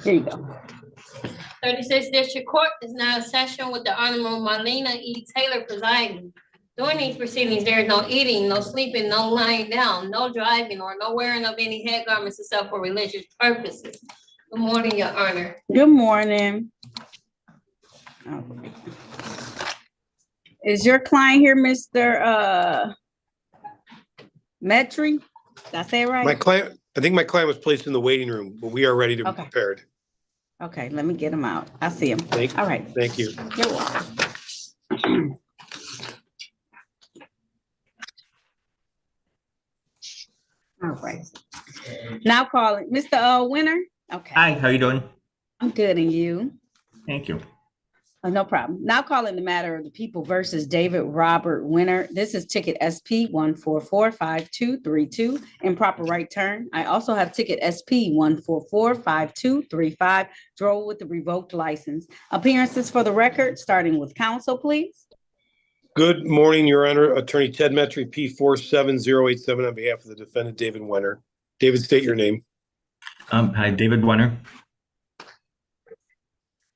Here you go. 36th District Court is now in session with the Honorable Marlena E. Taylor presiding. During these proceedings, there is no eating, no sleeping, no lying down, no driving, or no wearing of any head garments except for religious purposes. Good morning, Your Honor. Good morning. All right. Is your client here, Mr. Metry? Did I say it right? I think my client was placed in the waiting room, but we are ready to be prepared. Okay, let me get him out. I see him. All right. Thank you. You're welcome. All right. Now calling Mr. Winner. Okay. Hi, how you doing? I'm good, and you? Thank you. No problem. Now calling the matter of the people versus David Robert Winner. This is ticket SP 1445232, improper right turn. I also have ticket SP 1445235, drove with the revoked license. Appearances for the record, starting with counsel, please. Good morning, Your Honor. Attorney Ted Metry, P47087, on behalf of the defendant, David Winner. David, state your name. Hi, David Winner.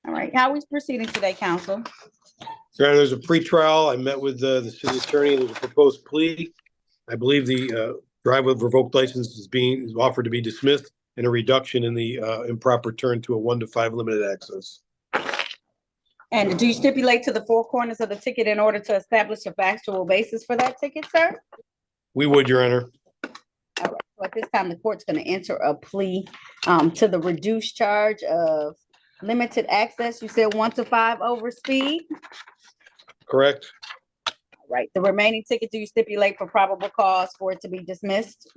All right. How are we proceeding today, counsel? Your Honor, there's a pretrial. I met with the city attorney. There's a proposed plea. I believe the drive with revoked license is offered to be dismissed, and a reduction in the improper turn to a 1 to 5 limited access. And do you stipulate to the four corners of the ticket in order to establish a factual basis for that ticket, sir? We would, Your Honor. All right. So at this time, the court's going to enter a plea to the reduced charge of limited access. You said 1 to 5 over speed. Correct. All right. The remaining ticket, do you stipulate for probable cause for it to be dismissed?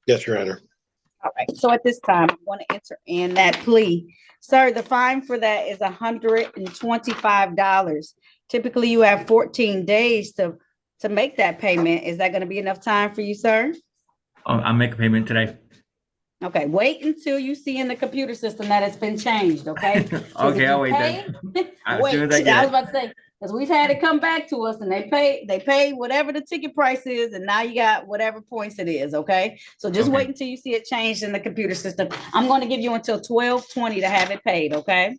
Yes, Your Honor. All right. So at this time, I want to enter in that plea. Sir, the fine for that is $125. Typically, you have 14 days to make that payment. Is that going to be enough time for you, sir? I'll make a payment today. Okay, wait until you see in the computer system that it's been changed, okay? Okay, I'll wait then. Wait, I was about to say, because we've had it come back to us and they pay whatever the ticket price is, and now you got whatever points it is, okay? So just wait until you see it changed in the computer system. I'm going to give you until 12/20 to have it paid, okay?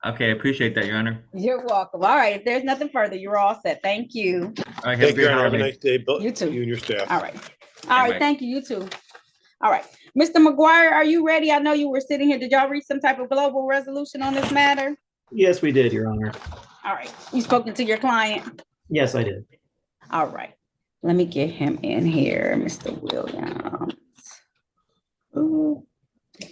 Okay, I appreciate that, Your Honor. You're welcome. All right, if there's nothing further, you're all set. Thank you. All right, Thank you, Your Honor. Have a nice day. You too. You and your staff. All right. All right, thank you. You too. All right. Mr. McGuire, are you ready? I know you were sitting here. Did y'all reach some type of global resolution on this matter? Yes, we did, Your Honor. All right. You spoken to your client? Yes, I did. All right. Let me get him in here, Mr. Williams. Ooh. I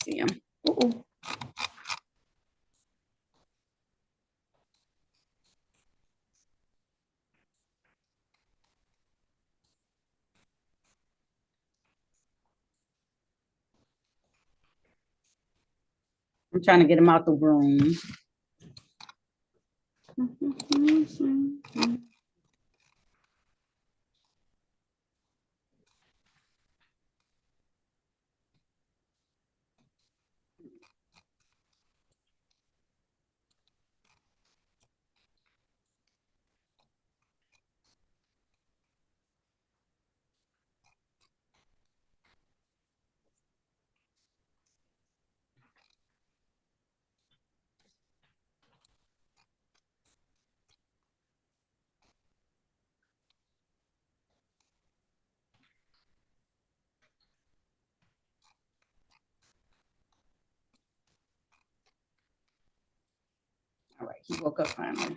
see him. Ooh. I'm trying to get him out the room. All right, he woke up finally.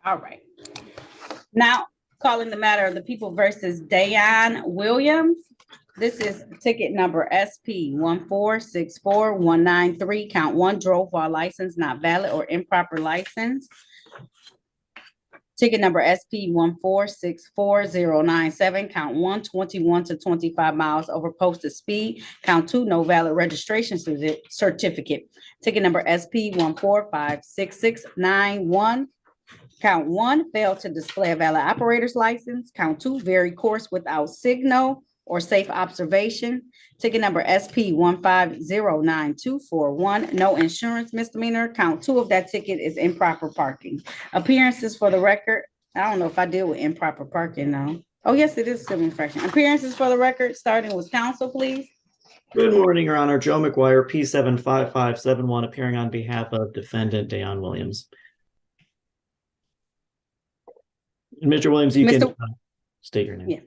All right. Now, calling the matter of the people versus Dayan Williams. This is ticket number SP 1464193, count 1, drove while license not valid or improper license. Ticket number SP 1464097, count 1, 21 to 25 miles over posted speed. Count 2, no valid registration certificate. Ticket number SP 1456691, count 1, failed to display a valid operator's license. Count 2, vary course without signal. or safe observation. Ticket number SP 1509241, no insurance misdemeanor. Count 2 of that ticket is improper parking. Appearances for the record. I don't know if I deal with improper parking now. Oh, yes, it is civil infraction. Appearances for the record, starting with counsel, please. Good morning, Your Honor. Joe McGuire, P75571, appearing on behalf of defendant Dayon Williams. And Mr. Williams, you can state your name. Yeah,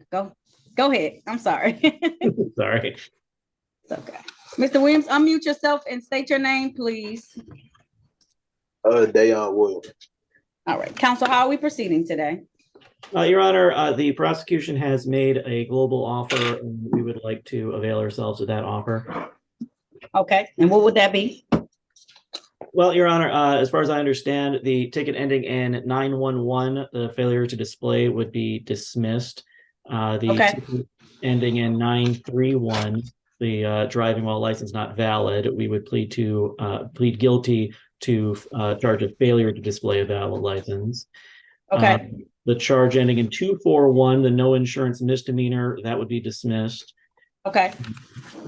go ahead. I'm sorry. Sorry. It's okay. Mr. Williams, unmute yourself and state your name, please. Dayon Williams. All right, counsel, how are we proceeding today? Your Honor, the prosecution has made a global offer, and we would like to avail ourselves of that offer. Okay, and what would that be? Well, Your Honor, as far as I understand, the ticket ending in 911, the failure to display would be dismissed. Ticket ending in 931, the driving while license not valid, we would plead guilty to charge of failure to display a valid license. Okay. The charge ending in 241, the no insurance misdemeanor, that would be dismissed. Okay.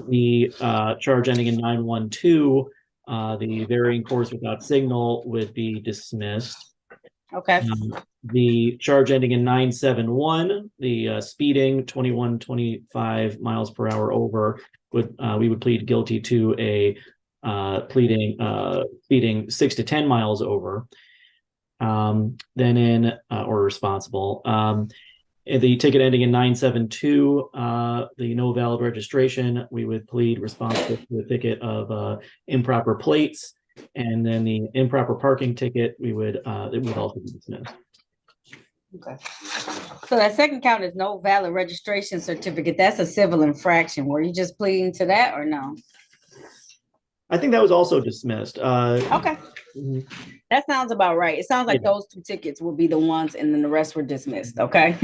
The charge ending in 912, the varying course without signal, would be dismissed. Okay. The charge ending in 971, the speeding 21-25 miles per hour over, we would plead guilty to a speeding 6 to 10 miles over. Or responsible. The ticket ending in 972, the no valid registration, we would plead responsible to a ticket of improper plates, and then the improper parking ticket, it would also be dismissed. Okay. So that second count is no valid registration certificate. That's a civil infraction. Were you just pleading to that or no? I think that was also dismissed. Okay. That sounds about right. It sounds like those 2 tickets will be the ones, and then the rest were dismissed. Okay.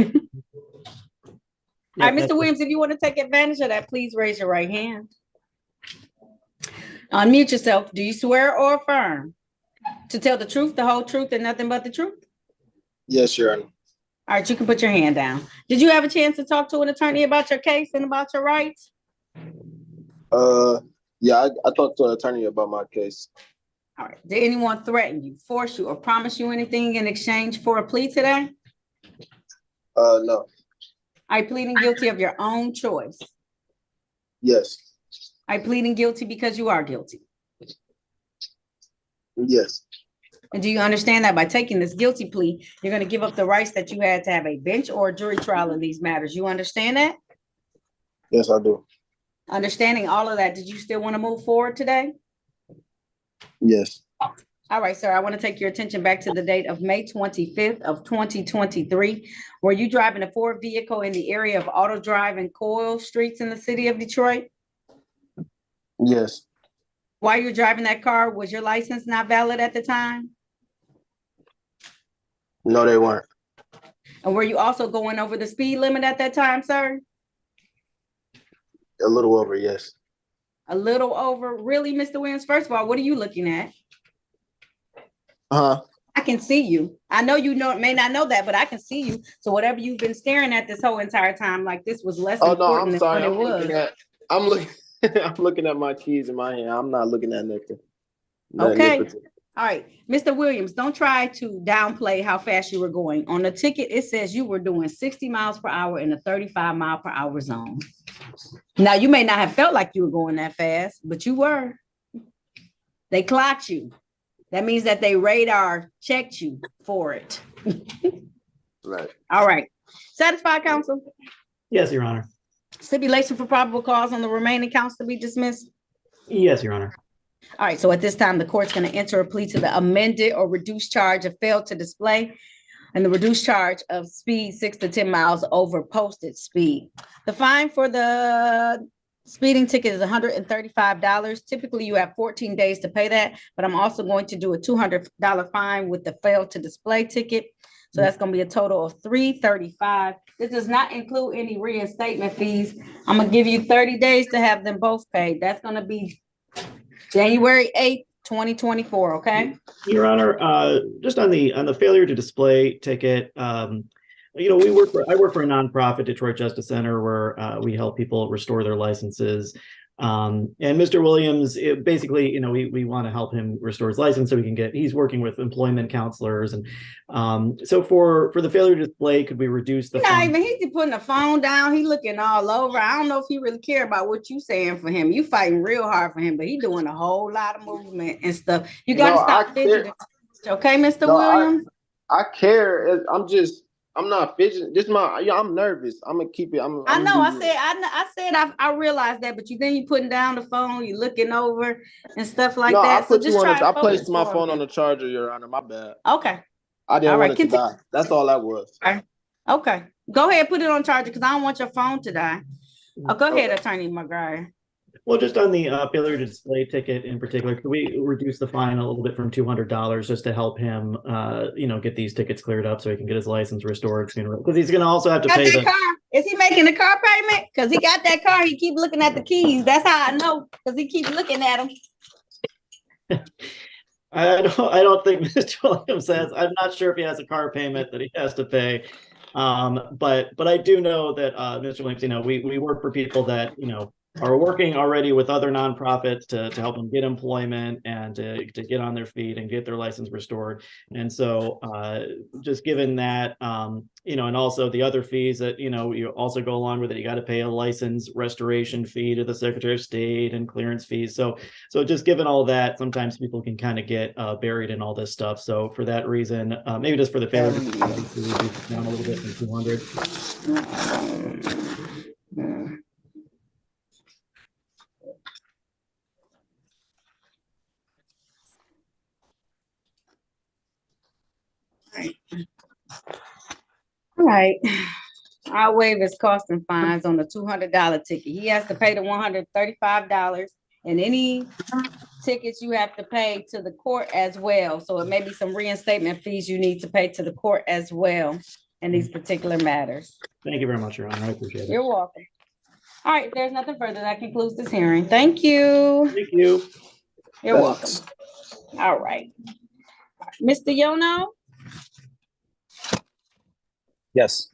All right, Mr. Williams, if you want to take advantage of that, please raise your right hand. Unmute yourself. Do you swear or affirm to tell the truth, the whole truth, and nothing but the truth? Yes, Your Honor. All right, you can put your hand down. Did you have a chance to talk to an attorney about your case and about your rights? Yeah, I talked to an attorney about my case. All right. Did anyone threaten you, force you, or promise you anything in exchange for a plea today? No. Are you pleading guilty of your own choice? Yes. Are you pleading guilty because you are guilty? Yes. And do you understand that by taking this guilty plea, you're going to give up the rights that you had to have a bench or a jury trial in these matters? You understand that? Yes, I do. Understanding all of that, did you still want to move forward today? Yes. All right, sir, I want to take your attention back to the date of May 25th of 2023. Were you driving a Ford vehicle in the area of Auto Drive and Coyle Streets in the city of Detroit? Yes. While you were driving that car, was your license not valid at the time? No, they weren't. And were you also going over the speed limit at that time, sir? A little over, yes. A little over? Really, Mr. Williams? First of all, what are you looking at? I can see you. I know you may not know that, but I can see you. So whatever you've been staring at this whole entire time, like this was less important I'm sorry. than what it was. I'm looking at my keys in my hand. I'm not looking at nothing. Okay. All right. Mr. Williams, don't try to downplay how fast you were going. On the ticket, it says you were doing 60 miles per hour in a 35 mile per hour zone. Now, you may not have felt like you were going that fast, but you were. They clocked you. That means that they radar checked you for it. Right. All right. Satisfied, counsel? Yes, Your Honor. Stipulation for probable cause on the remaining counts to be dismissed? Yes, Your Honor. All right. So at this time, the court's going to enter a plea to the amended or reduced charge of failed to display and the reduced charge of speed 6 to 10 miles over posted speed. The fine for the speeding ticket is $135. Typically, you have 14 days to pay that, but I'm also going to do a $200 fine with the fail to display ticket. So that's going to be a total of $335. This does not include any reinstatement fees. I'm going to give you 30 days to have them both paid. That's going to be January 8th, 2024. Okay. Your Honor, just on the failure to display ticket, I work for a nonprofit, Detroit Justice Center, where we help people restore their licenses. And Mr. Williams, basically, we want to help him restore his license so he's working with employment counselors. And so for the failure to display, could we reduce the fine? He's putting the phone down. He looking all over. I don't know if he really care about what you saying for him. You fighting real hard for him, but he doing a whole lot of movement and stuff. You got to stop fidgeting. Okay, Mr. Williams? I care. I'm not fidgeting. I'm nervous. I'm gonna keep it. I know. I realized that, but then you putting down the phone, you looking over and stuff like that. I placed my phone on the charger, Your Honor. My bad. Okay. I didn't want it to die. That's all that was. Okay. Go ahead, put it on charger because I don't want your phone to die. Go ahead, Attorney McGuire. Well, just on the failure to display ticket in particular, could we reduce the fine a little bit from $200 just to help him, get these tickets cleared up so he can get his license restored? Because he's going to also have to pay the car. Is he making the car payment? Because he got that car. He keep looking at the keys. That's how I know because he keeps looking at them. I don't think Mr. Williams says. I'm not sure if he has a car payment that he has to pay. But I do know that Mr. Williams, we work for people that are working already with other nonprofits to help them get employment and to get on their feet and get their license restored. And so just given that, and also the other fees that, you also go along with it, you got to pay a license restoration fee to the Secretary of State and clearance fees. So just given all that, sometimes people can kind of get buried in all this stuff. So for that reason, maybe just for the failure to reduce it down a little bit from 200. All right. I'll waive his costs and fines on the $200 ticket. He has to pay the $135 and any tickets you have to pay to the court as well. So it may be some reinstatement fees you need to pay to the court as well in these particular matters. Thank you very much, Your Honor. I appreciate it. You're welcome. All right, if there's nothing further, that concludes this hearing. Thank you. Thank you. You're welcome. All right. Mr. Yono? Yes.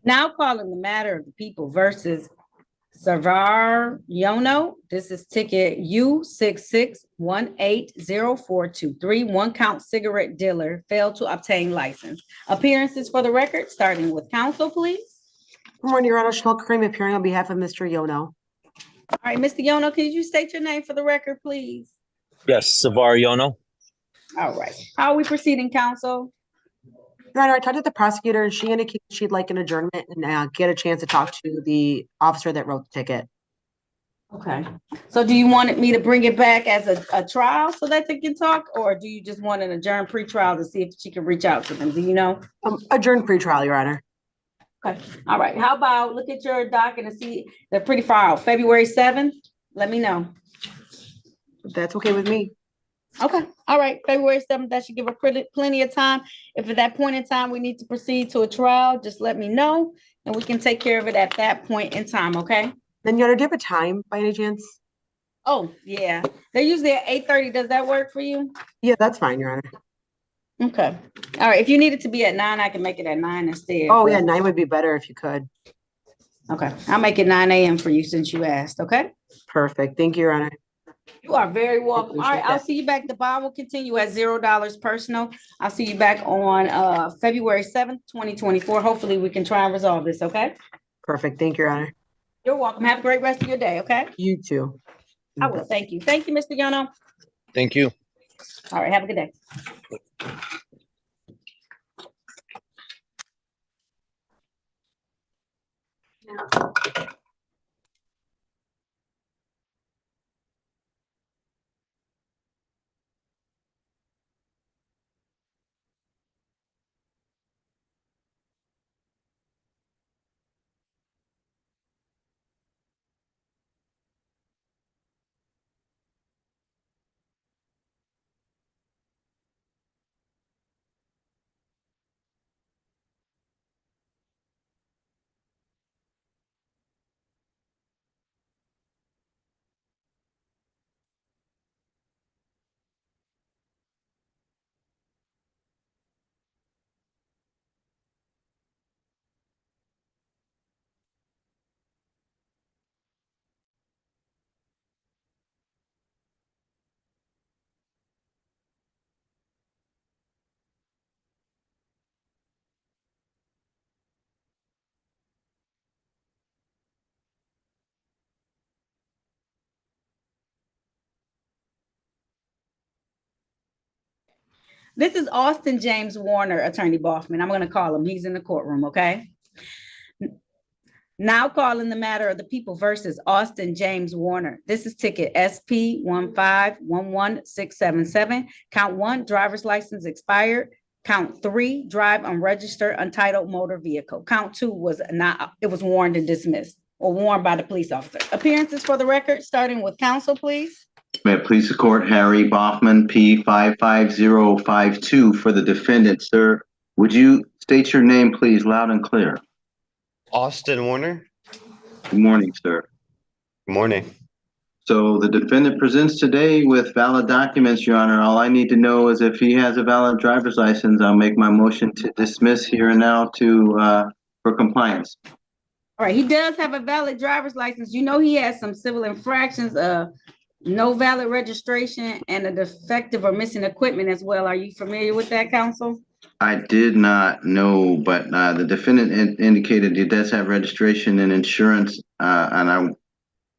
Now calling the matter of the people versus Savar Yono. This is ticket U66180423. One count cigarette dealer failed to obtain license. Appearances for the record, starting with counsel, please. Good morning, Your Honor. Chanel Kareem appearing on behalf of Mr. Yono. All right, Mr. Yono, can you state your name for the record, please? Yes, Savar Yono. All right. How are we proceeding, counsel? Your Honor, I talked to the prosecutor and she indicated she'd like an adjournment and get a chance to talk to the officer that wrote the ticket. Okay. So do you want me to bring it back as a trial so that they can talk, or do you just want an adjourned pretrial to see if she can reach out to them? Do you know? Adjourned pretrial, Your Honor. Okay. All right. How about look at your docket and see they're pretty far out. February 7th. Let me know. That's okay with me. Okay. All right. February 7th. That should give her plenty of time. If at that point in time we need to proceed to a trial, just let me know and we can take care of it at that point in time. Okay. Then, Your Honor, do you have a time by any chance? Oh, yeah. They're usually at 8:30. Does that work for you? Yeah, that's fine, Your Honor. Okay. All right. If you need it to be at 9, I can make it at 9 instead. Oh, yeah. 9 would be better if you could. Okay. I'll make it 9 a.m. for you since you asked. Okay. Perfect. Thank you, Your Honor. You are very welcome. All right. I'll see you back. The bond will continue at $0 personal. I'll see you back on February 7th, 2024. Hopefully we can try and resolve this. Okay. Perfect. Thank you, Your Honor. You're welcome. Have a great rest of your day. Okay. You too. I will. Thank you. Thank you, Mr. Yono. Thank you. All right. Have a good day. This is Austin James Warner, Attorney Boffman. I'm going to call him. He's in the courtroom, okay? Now calling the matter of the people versus Austin James Warner. This is ticket SP 1511677. Count 1, driver's license expired. Count 3, drive unregistered, untitled motor vehicle. Count 2 was not, it was warned and dismissed or warned by the police officer. Appearances for the record, starting with counsel, please. May it please the court, Harry Boffman, P55052 for the defendant, sir. Would you state your name, please, loud and clear? Austin Warner. Good morning, sir. Good morning. So the defendant presents today with valid documents, Your Honor. All I need to know is if he has a valid driver's license, I'll make my motion to dismiss here and now for compliance. All right, he does have a valid driver's license. You know he has some civil infractions, no valid registration, and a defective or missing equipment as well. Are you familiar with that, counsel? I did not know, but the defendant indicated he does have registration and insurance, and I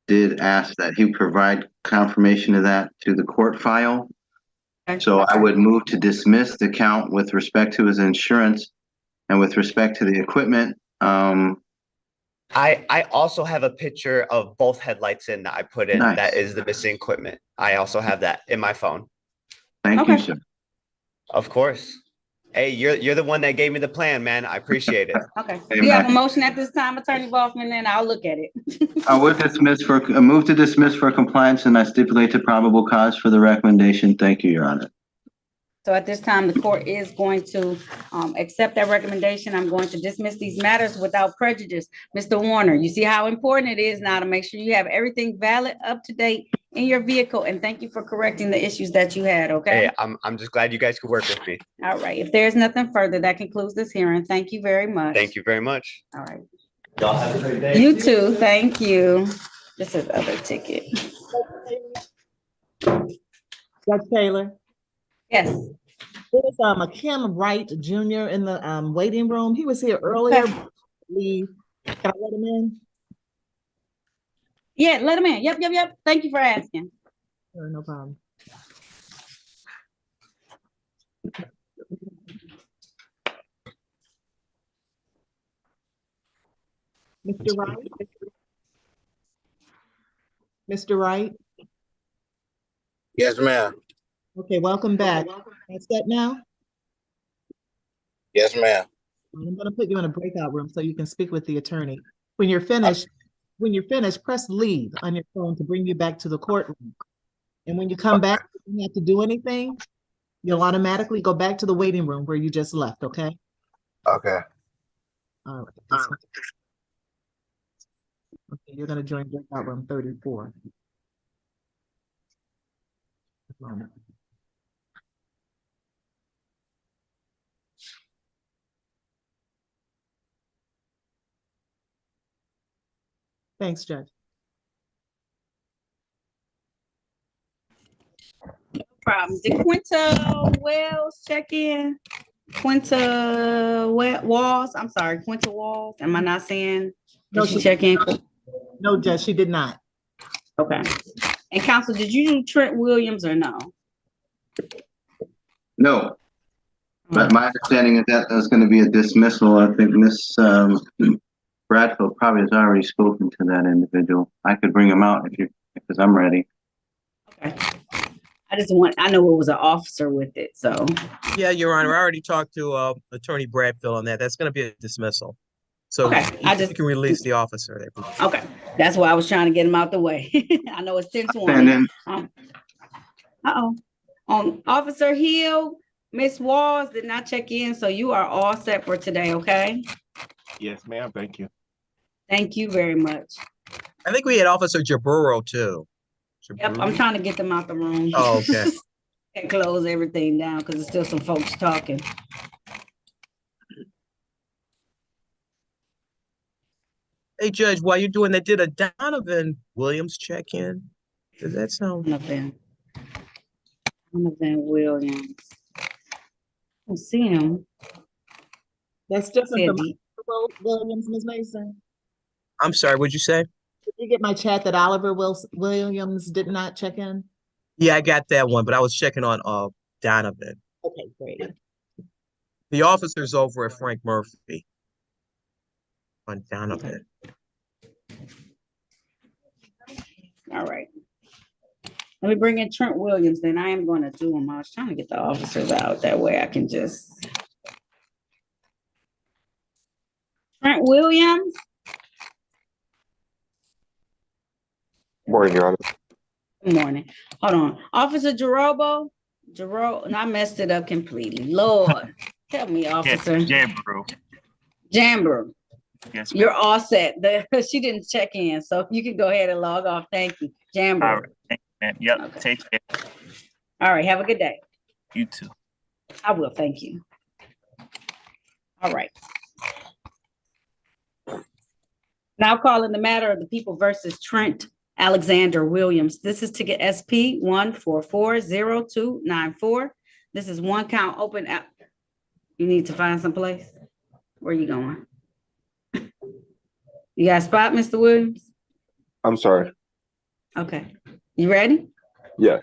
did ask that he provide confirmation of that to the court file. Okay. So I would move to dismiss the count with respect to his insurance and with respect to the equipment. I also have a picture of both headlights in that I put in. Nice. That is the missing equipment. I also have that in my phone. Thank you, sir. Of course. Hey, you're the one that gave me the plan, man. I appreciate it. Okay. Do you have a motion at this time, Attorney Boffman, and I'll look at it. I would move to dismiss for compliance, and I stipulate to probable cause for the recommendation. Thank you, Your Honor. So at this time, the court is going to accept that recommendation. I'm going to dismiss these matters without prejudice. Mr. Warner, you see how important it is now to make sure you have everything valid, up to date in your vehicle. And thank you for correcting the issues that you had, okay? Hey, I'm just glad you guys could work with me. All right. If there's nothing further, that concludes this hearing. Thank you very much. Thank you very much. All right. Y'all have a great day. You too. Thank you. This is other ticket. Judge Taylor? Yes. There's Kim Wright Jr. in the waiting room. He was here earlier. Can I let him in? Yeah, let him in. Yep. Thank you for asking. Sure, no problem. Mr. Wright? Mr. Wright? Yes, ma'am. Okay, welcome back. That's that now? Yes, ma'am. I'm going to put you in a breakout room so you can speak with the attorney. When you're finished, press leave on your phone to bring you back to the courtroom. And when you come back, you don't have to do anything. You'll automatically go back to the waiting room where you just left, okay? Okay. All right. Okay, you're going to join breakout room 34. Thanks, Judge. No problem. Did Quinta Wells check in? Quinta Walls? I'm sorry, Quinta Walls. Am I not saying? Did she check in? No, Judge, she did not. Okay. And counsel, did you do Trent Williams or no? No. But my understanding is that there's going to be a dismissal. I think Miss Bradfield probably has already spoken to that individual. I could bring him out because I'm ready. Okay. I know it was an officer with it, so. Yeah, Your Honor, I already talked to Attorney Bradfield on that. That's going to be a dismissal. So okay, you can release the officer there. Okay, that's why I was trying to get him out the way. I know it's 10:20. Officer Hill, Miss Walls did not check in, so you are all set for today, okay? Yes, ma'am. Thank you. Thank you very much. I think we had Officer Jaburo too. Yep, I'm trying to get them out the room. Oh, okay. And close everything down because there's still some folks talking. Hey, Judge, while you're doing that, did a Donovan Williams check in? Does that sound? Donovan Williams. I don't see him. That's different from Williams, Ms. Mason. I'm sorry, what'd you say? Did you get my chat that Oliver Williams did not check in? Yeah, I got that one, but I was checking on Donovan. Okay, great. The officers over at Frank Murphy on Donovan. All right. Let me bring in Trent Williams, then I am going to do them. I was trying to get the officers out. That way I can just. Trent Williams. Morning, Your Honor. Good morning. Hold on. Officer Jerobo. No, I messed it up completely. Lord, help me, officer. Jambrew. Jambrew. Yes, You're all set. She didn't check in, so you can go ahead and log off. Thank you. Jambrew. All right. Thank you, ma'am. Yep. Okay. Take care. All right. Have a good day. You too. I will. Thank you. All right. Now calling the matter of the people versus Trent Alexander Williams. This is ticket SP 1440294. This is one count open. You need to find some place. Where are you going? You got a spot, Mr. Williams? I'm sorry. Okay. You ready? Yeah.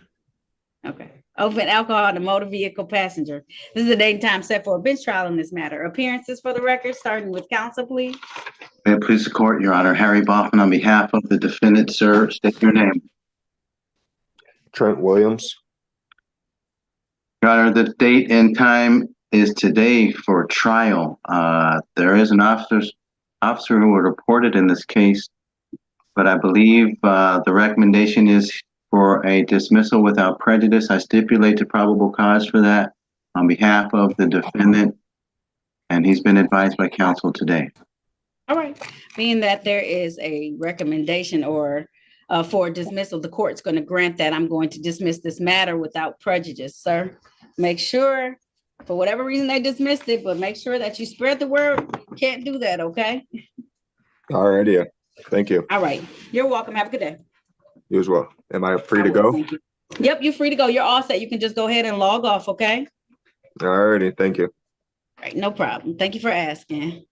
Okay. Open alcohol to motor vehicle passenger. This is the date and time set for a bench trial in this matter. Appearances for the record, starting with counsel, please. May it please the court, Your Honor. Harry Baughman on behalf of the defendant, sir. State your name. Trent Williams. Your Honor, the date and time is today for trial. There is an officer who was reported in this case, but I believe the recommendation is for a dismissal without prejudice. I stipulate to probable cause for that on behalf of the defendant, and he's been advised by counsel today. All right. Being that there is a recommendation or for dismissal, the court's going to grant that. I'm going to dismiss this matter without prejudice, sir. Make sure, for whatever reason they dismissed it, but make sure that you spread the word. You can't do that, okay? All righty. Yeah. Thank you. All right. You're welcome. Have a good day. You as well. Am I free to go? Thank you. Yep, you're free to go. You're all set. You can just go ahead and log off, okay? All righty. Thank you. All right, no problem. Thank you for asking.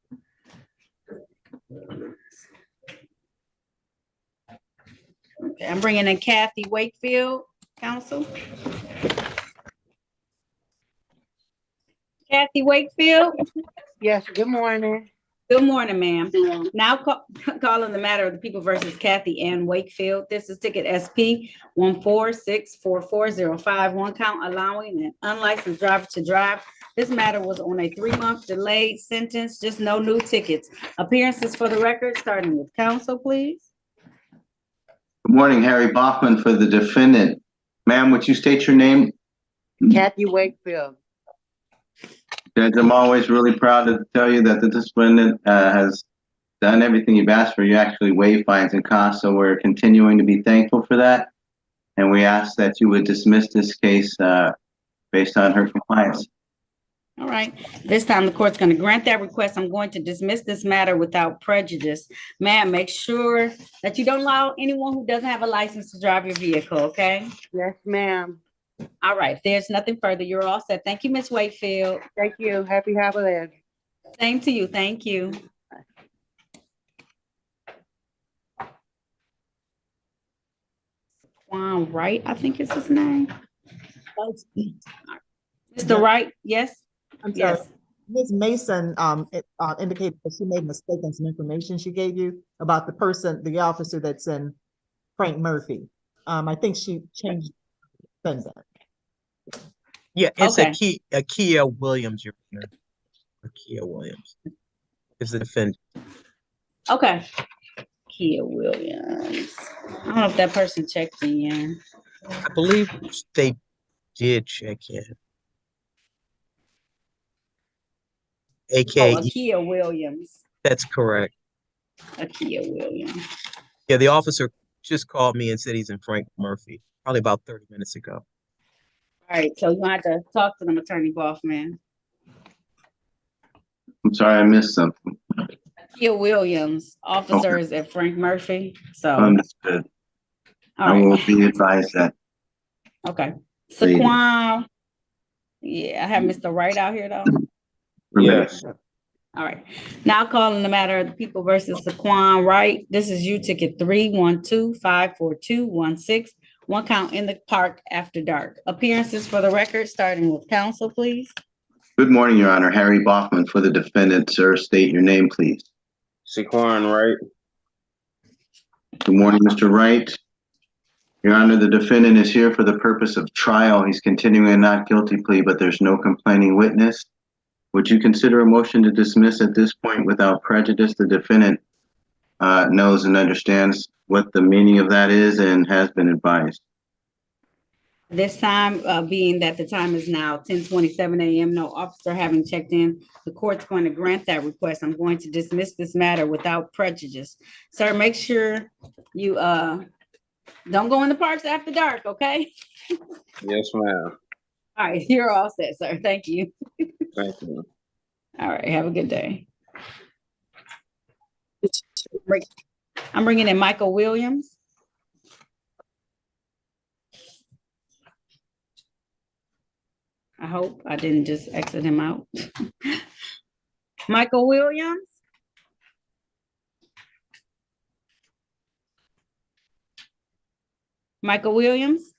Okay, I'm bringing in Kathy Wakefield, counsel. Kathy Wakefield. Yes, good morning. Good morning, ma'am. Now calling the matter of the people versus Kathy Ann Wakefield. This is ticket SP 1464405. One count allowing an unlicensed driver to drive. This matter was on a 3-month delayed sentence, just no new tickets. Appearances for the record, starting with counsel, please. Good morning, Harry Baughman for the defendant. Ma'am, would you state your name? Kathy Wakefield. Judge, I'm always really proud to tell you that the defendant has done everything you've asked for. You actually waive fines and costs, so we're continuing to be thankful for that. And we ask that you would dismiss this case based on her compliance. All right. This time the court's going to grant that request. I'm going to dismiss this matter without prejudice. Ma'am, make sure that you don't allow anyone who doesn't have a license to drive your vehicle, okay? Yes, ma'am. All right. If there's nothing further, you're all set. Thank you, Ms. Wakefield. Thank you. Happy holidays. Same to you. Thank you. Juan Wright, I think is his name. Mr. Wright, yes? I'm sorry. Yes. Ms. Mason indicated that she made a mistake in some information she gave you about the officer that's in Frank Murphy. I think she changed that. Yeah, it's Okay. Akia Williams, Your Honor. Akia Williams is the defendant. Okay. Kia Williams. I don't know if that person checked in. I believe they did check in. AKA, Akia Williams. that's correct. Akia Williams. Yeah, the officer just called me and said he's in Frank Murphy, probably about 30 minutes ago. All right, so you have to talk to them, Attorney Boffman. I'm sorry, I missed something. Akia Williams, officers at Frank Murphy. So, Understood. all I right. will be advised that. Okay. Saquon. Yeah, I have Mr. Wright out here though. Yes. All right. Now calling the matter of the people versus Saquon Wright. This is you ticket 312-54216. one count in the park after dark. Appearances for the record, starting with counsel, please. Good morning, Your Honor. Harry Bachman for the defendant. Sir, state your name, please. Sequan Wright. Good morning, Mr. Wright. Your Honor, the defendant is here for the purpose of trial. He's continuing a not guilty plea, but there's no complaining witness. Would you consider a motion to dismiss at this point without prejudice? The defendant knows and understands what the meaning of that is and has been advised. This time, being that the time is now 10:27 a.m., no officer having checked in, the court's going to grant that request. I'm going to dismiss this matter without prejudice. Sir, make sure you don't go in the parks after dark, okay? Yes, ma'am. All right, you're all set, sir. Thank you. Thank you. All right, have a good day. I'm bringing in Michael Williams. I hope I didn't just exit him out. Michael Williams. Michael Williams.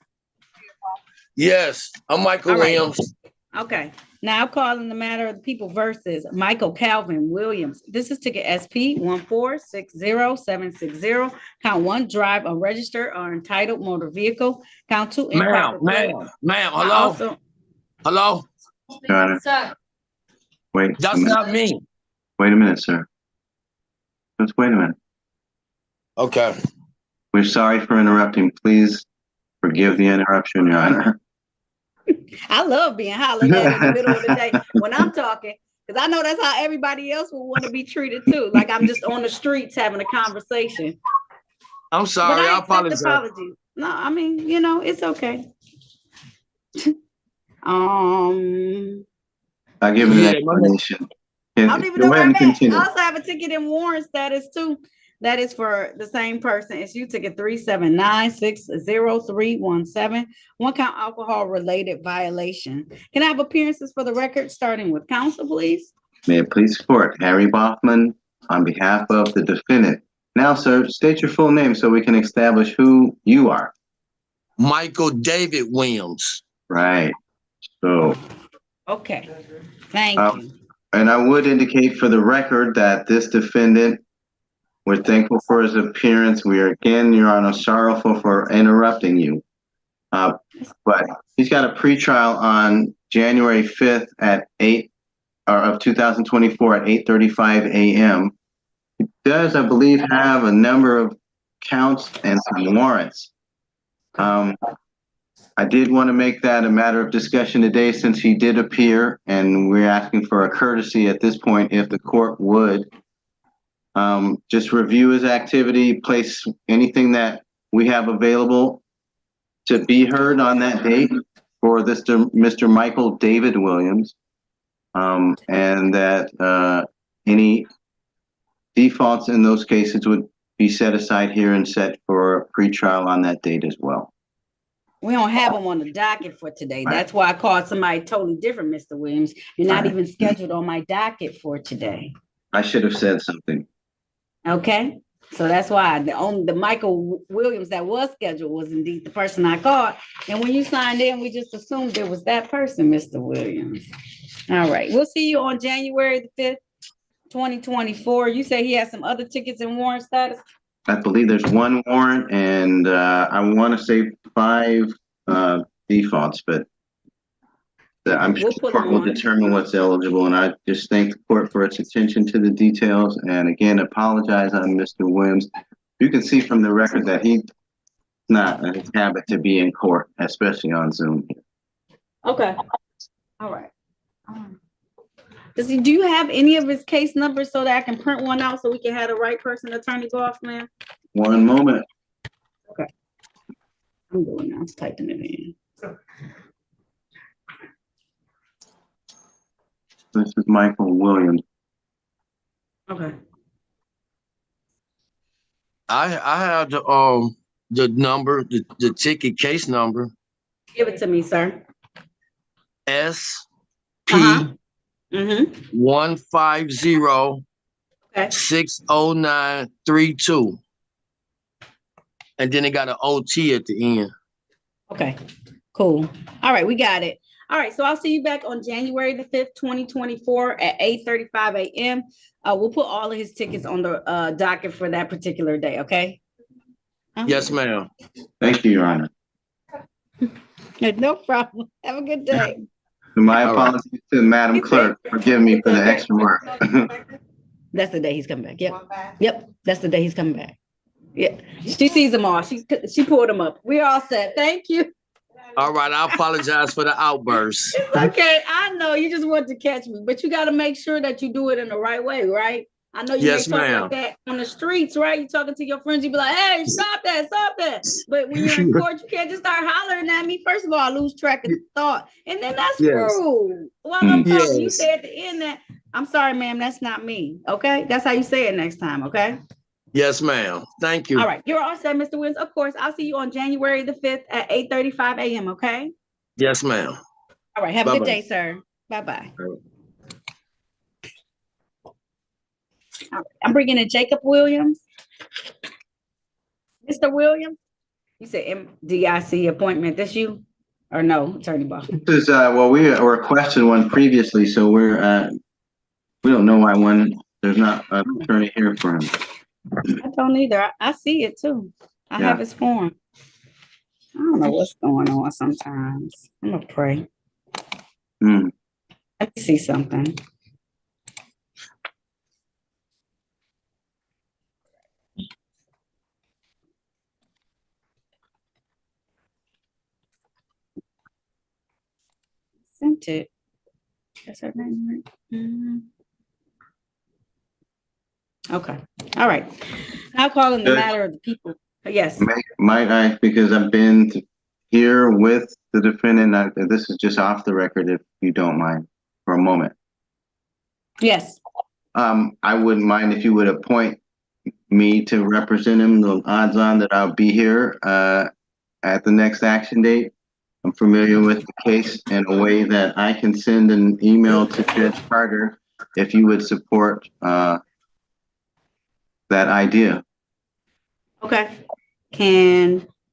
Yes, I'm Michael All right. Williams. Okay, now calling the matter of the people versus Michael Calvin Williams. This is ticket SP 1460760. Count 1, drive a registered or entitled motor vehicle. Count 2, improper. Ma'am, hello? Also, Hello? Your Honor. Sir, Wait. That's not me. Wait a minute, sir. Just wait a minute. Okay. We're sorry for interrupting. Please forgive the interruption, Your Honor. I love being hollered at in the middle of the day when I'm talking, because I know that's how everybody else will want to be treated too. Like I'm just on the streets having a conversation. I'm sorry. But I apologize. apologies. No, I mean, it's okay. I'll give an explanation. I don't even know where I'm at. I also have a ticket in warrant status too. That is for the same person. It's you ticket 379-60317. One count alcohol related violation. Can I have appearances for the record, starting with counsel, please? May it please the court. Harry Bachman on behalf of the defendant. Now, sir, state your full name so we can establish who you are. Michael David Williams. Right. So. Okay. Thank you. And I would indicate for the record that this defendant, we're thankful for his appearance. We are, again, Your Honor, sorrowful for interrupting you. But he's got a pretrial on January 5th at 2024 at 8:35 a.m. He does, I believe, have a number of counts and some warrants. I did want to make that a matter of discussion today since he did appear, and we're asking for a courtesy at this point if the court would just review his activity, place anything that we have available to be heard on that date for this Mr. Michael David Williams, and that any defaults in those cases would be set aside here and set for a pretrial on that date as well. We don't have them on the docket for today. That's why I called somebody totally different, Mr. Williams. You're not even scheduled on my docket for today. I should have said something. Okay, so that's why the Michael Williams that was scheduled was indeed the person I called. And when you signed in, we just assumed it was that person, Mr. Williams. All right, we'll see you on January the 5th, 2024. You say he has some other tickets and warrant status? I believe there's one warrant and I want to say 5 defaults, but I'm sure the court will determine what's eligible. And I just thank the court for its attention to the details. And again, apologize on Mr. Williams. You can see from the record that he's not his habit to be in court, especially on Zoom. Okay. All right. Do you have any of his case numbers so that I can print one out so we can have the right person attorney go off, ma'am? One moment. Okay. I'm doing now. I'm typing it in. This is Michael Williams. Okay. I have the number, the ticket case number. Give it to me, sir. SP 150-60932. And then it got an OT at the end. Okay, cool. All right, we got it. All right, so I'll see you back on January the 5th, 2024 at 8:35 a.m. We'll put all of his tickets on the docket for that particular day, okay? Yes, ma'am. Thank you, Your Honor. No problem. Have a good day. My All right. apologies to Madam Clerk. Forgive me for the extra work. That's the day he's coming back. Yep. Yep. That's the day he's coming back. Yeah. She sees them all. She pulled them up. We're all set. Thank you. All right. I apologize for the outburst. It's okay. I know you just want to catch me, but you got to make sure that you do it in the right way, right? I know you Yes, may talk ma'am. like that on the streets, right? You're talking to your friends, you be like, hey, stop that, stop that. But when you're in court, you can't just start hollering at me. First of all, I lose track of thought. And then that's Yes. rude. While I'm talking, you Yes. say at the end that, I'm sorry, ma'am, that's not me. Okay? That's how you say it next time, okay? Yes, ma'am. Thank you. All right. You're all set, Mr. Williams. Of course, I'll see you on January the 5th at 8:35 a.m., okay? Yes, ma'am. All right. Have a good Bye-bye. day, sir. Bye-bye. All right, I'm bringing in Jacob Williams. Mr. Williams, you said MDIC appointment. That's you? Or no, Attorney Ball? This is, well, we requested one previously, so we don't know why there's not an attorney here for him. I don't either. I see it too. I Yeah. have his form. I don't know what's going on sometimes. I'm gonna pray. Hmm. Let me see something. Sent it. That's her name, right? Mhm. Okay. All right. Now calling the Judge. matter of the people. Yes. Might I, because I've been here with the defendant, this is just off the record if you don't mind for a moment. Yes. I wouldn't mind if you would appoint me to represent him. The odds on that I'll be here at the next action date. I'm familiar with the case in a way that I can send an email to Judge Carter if you would support that idea. Okay.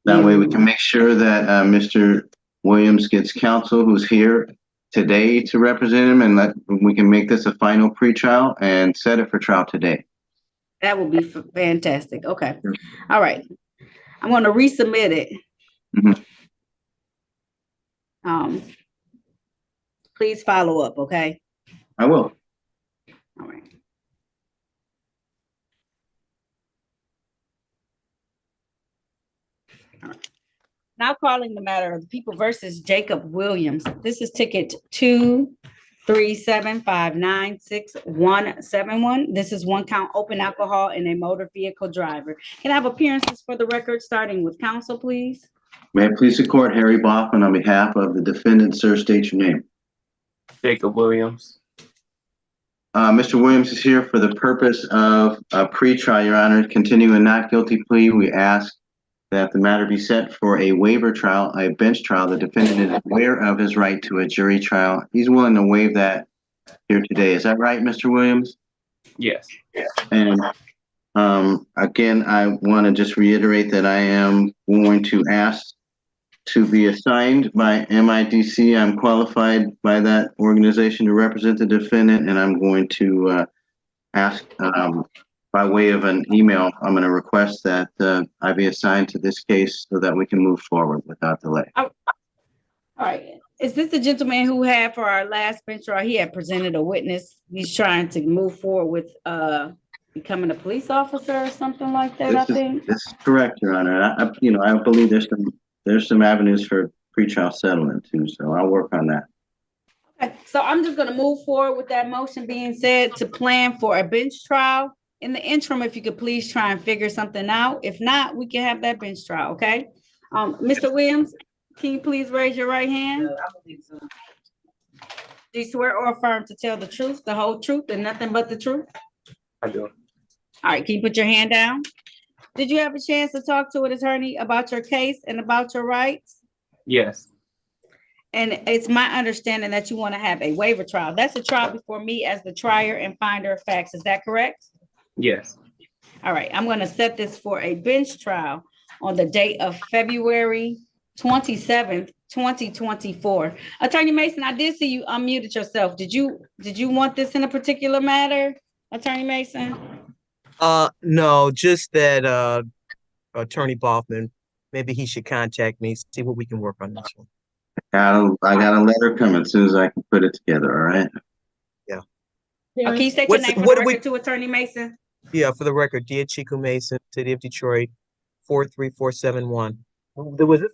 That way we can make sure that Mr. Williams gets counsel who's here today to represent him, and we can make this a final pretrial and set it for trial today. That would be fantastic. Okay. All right. I'm going to resubmit it. Mm-hmm. Please follow up, okay? I will. All right. All right. Now calling the matter of the people versus Jacob Williams. This is ticket 237596171. This is one count open alcohol in a motor vehicle driver. Can I have appearances for the record, starting with counsel, please? May it please the court, Harry Baughman, on behalf of the defendant, sir, state your name. Jacob Williams. Mr. Williams is here for the purpose of a pretrial, Your Honor. Continuing a not guilty plea, we ask that the matter be set for a waiver trial, a bench trial. The defendant is aware of his right to a jury trial. He's willing to waive that here today. Is that right, Mr. Williams? Yes. And again, I want to just reiterate that I am going to ask to be assigned by MIDC. I'm qualified by that organization to represent the defendant, and I'm going to ask by way of an email, I'm going to request that I be assigned to this case so that we can move forward without delay. All right. Is this the gentleman who had for our last bench trial? He had presented a witness. He's trying to move forward with becoming a police officer or something like that, I think. This is correct, Your Honor. I believe there's some avenues for pretrial settlement too, so I'll work on that. Okay, so I'm just going to move forward with that motion being said to plan for a bench trial. In the interim, if you could please try and figure something out. If not, we can have that bench trial, okay? Mr. Williams, can you please raise your right hand? Do you swear or affirm to tell the truth, the whole truth, and nothing but the truth? I do. All right, can you put your hand down? Did you have a chance to talk to an attorney about your case and about your rights? Yes. And it's my understanding that you want to have a waiver trial. That's a trial before me as the trier and finder of facts. Is that correct? Yes. All right, I'm going to set this for a bench trial on the date of February 27th, 2024. Attorney Mason, I did see you unmuted yourself. Did you want this in a particular matter, Attorney Mason? No, just that Attorney Boffman, maybe he should contact me, see what we can work on this one. I got a letter coming as soon as I can put it together, all right? Yeah. Can you state your name for the record too, Attorney Mason? Yeah, for the record, Dear Chico Mason, City of Detroit, 43471. Was this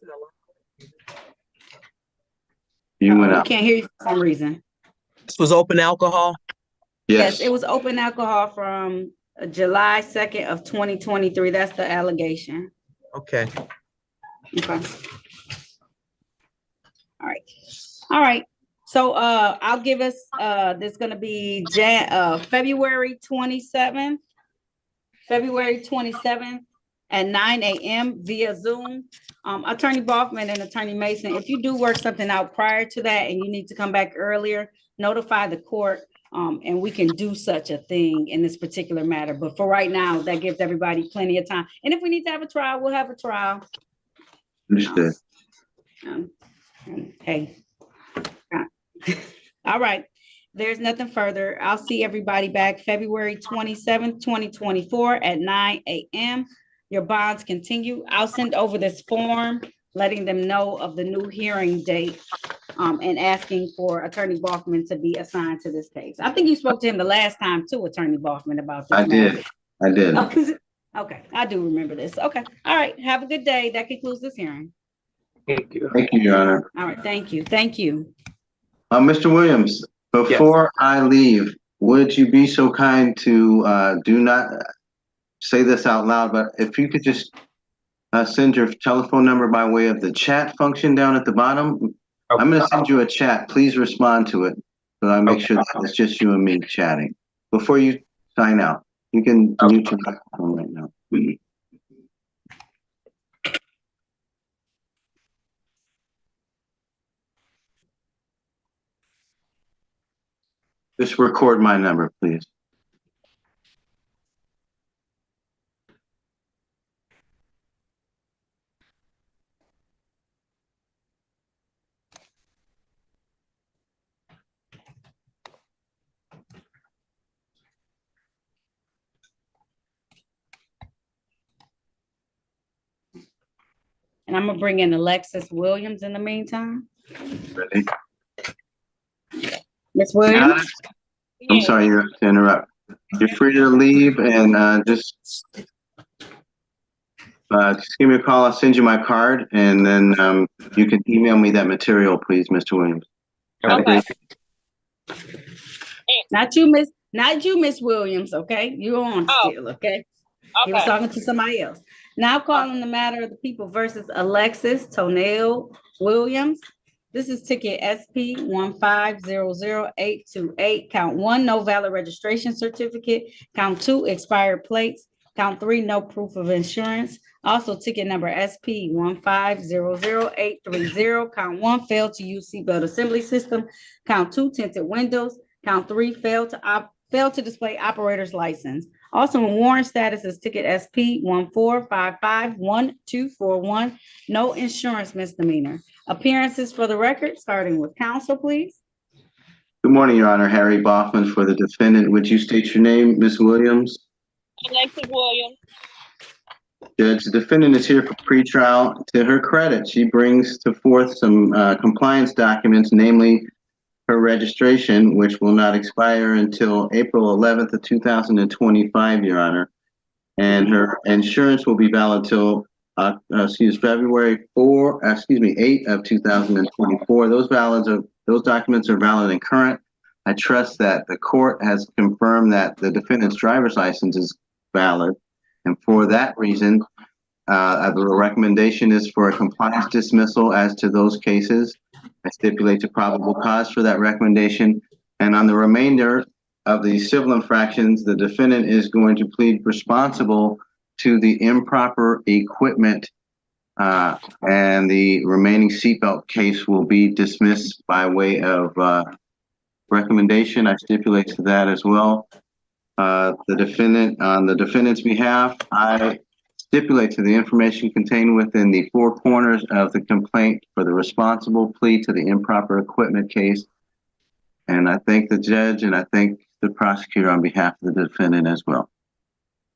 You went We out. can't hear you for some reason. This was open alcohol? Yes, it was open alcohol from July 2nd of 2023. That's the allegation. Okay. Okay. All right. So I'll give us this is gonna be February 27th. February 27th at 9 a.m. via Zoom. Attorney Boffman and Attorney Mason, if you do work something out prior to that and you need to come back earlier, notify the court, and we can do such a thing in this particular matter. But for right now, that gives everybody plenty of time. And if we need to have a trial, we'll have a trial. Understood. Hey. All right. There's nothing further. I'll see everybody back February 27th, 2024 at 9 a.m. Your bonds continue. I'll send over this form, letting them know of the new hearing date, and asking for Attorney Boffman to be assigned to this case. I think you spoke to him the last time too, Attorney Boffman, about this. I did. Okay, I do remember this. Okay. All right. Have a good day. That concludes this hearing. Thank you. Thank you, Your Honor. All right. Thank you. Thank you. Mr. Williams, before I leave, would you be so kind to do not say this out loud, but if you could just send your telephone number by way of the chat function down at the bottom. Okay. I'm going to send you a chat. Please respond to it so I make sure that it's just you and me chatting. Before you sign out, you can mute your microphone right now. Just record my number, please. And I'm gonna bring in Alexis Williams in the meantime. Ready? Ms. Williams? I'm sorry to interrupt. You're free to leave and just give me a call. I'll send you my card, and then you can email me that material, please, Mr. Williams. Okay. Not you, Miss Williams. Okay, you're on still. Okay. He was talking to somebody else. Now calling the matter of the people versus Alexis Tonell Williams. This is ticket SP 1500828. Count 1, no valid registration certificate. Count 2, expired plates. Count 3, no proof of insurance. Also ticket number SP 1500830. Count 1, failed to use seatbelt assembly system. Count 2, tinted windows. Count 3, failed to display operator's license. Also in warrant status is ticket SP 145512441. No insurance misdemeanor. Appearances for the record, starting with counsel, please. Good morning, Your Honor. Harry Boffman for the defendant. Would you state your name, Ms. Williams? Alexis Williams. Judge, the defendant is here for pretrial. To her credit, she brings forth some compliance documents, namely her registration, which will not expire until April 11th of 2025, Your Honor. And her insurance will be valid till February 8 of 2024. Those documents are valid and current. I trust that the court has confirmed that the defendant's driver's license is valid. And for that reason, the recommendation is for a compliance dismissal as to those cases. I stipulate the probable cause for that recommendation. And on the remainder of the civil infractions, the defendant is going to plead responsible to the improper equipment, and the remaining seatbelt case will be dismissed by way of recommendation. I stipulate to that as well. On the defendant's behalf, I stipulate to the information contained within the four corners of the complaint for the responsible plea to the improper equipment case. And I thank the judge and I thank the prosecutor on behalf of the defendant as well.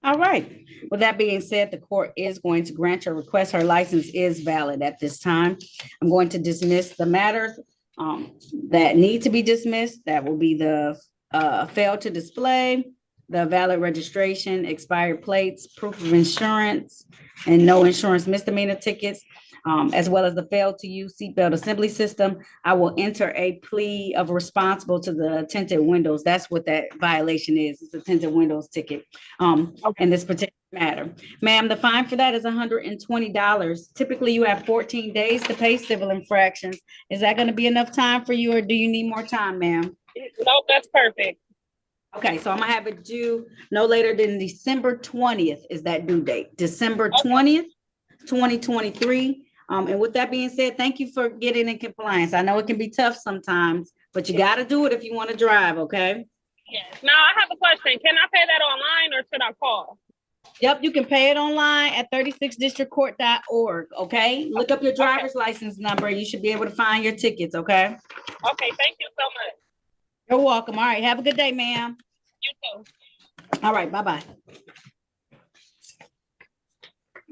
All right. With that being said, the court is going to grant your request. Her license is valid at this time. I'm going to dismiss the matters that need to be dismissed. That will be the fail to display, the valid registration, expired plates, proof of insurance, and no insurance misdemeanor tickets, as well as the fail to use seatbelt assembly system. I will enter a plea of responsible to the tinted windows. That's what that violation is. It's a tinted windows ticket in this particular matter. Ma'am, the fine for that is $120. Typically, you have 14 days to pay civil infractions. Is that going to be enough time for you, or do you need more time, ma'am? Nope, that's perfect. Okay, so I'm gonna have it due no later than December 20th is that due date. December 20th, 2023. And with that being said, thank you for getting in compliance. I know it can be tough sometimes, but you got to do it if you want to drive, okay? Yes. Now I have a question. Can I pay that online or should I call? Yep, you can pay it online at 36districtcourt.org, okay? Look up your driver's license number and you should be able to find your tickets, okay? Okay, thank you so much. You're welcome. All right, have a good day, ma'am. You too. All right, bye-bye.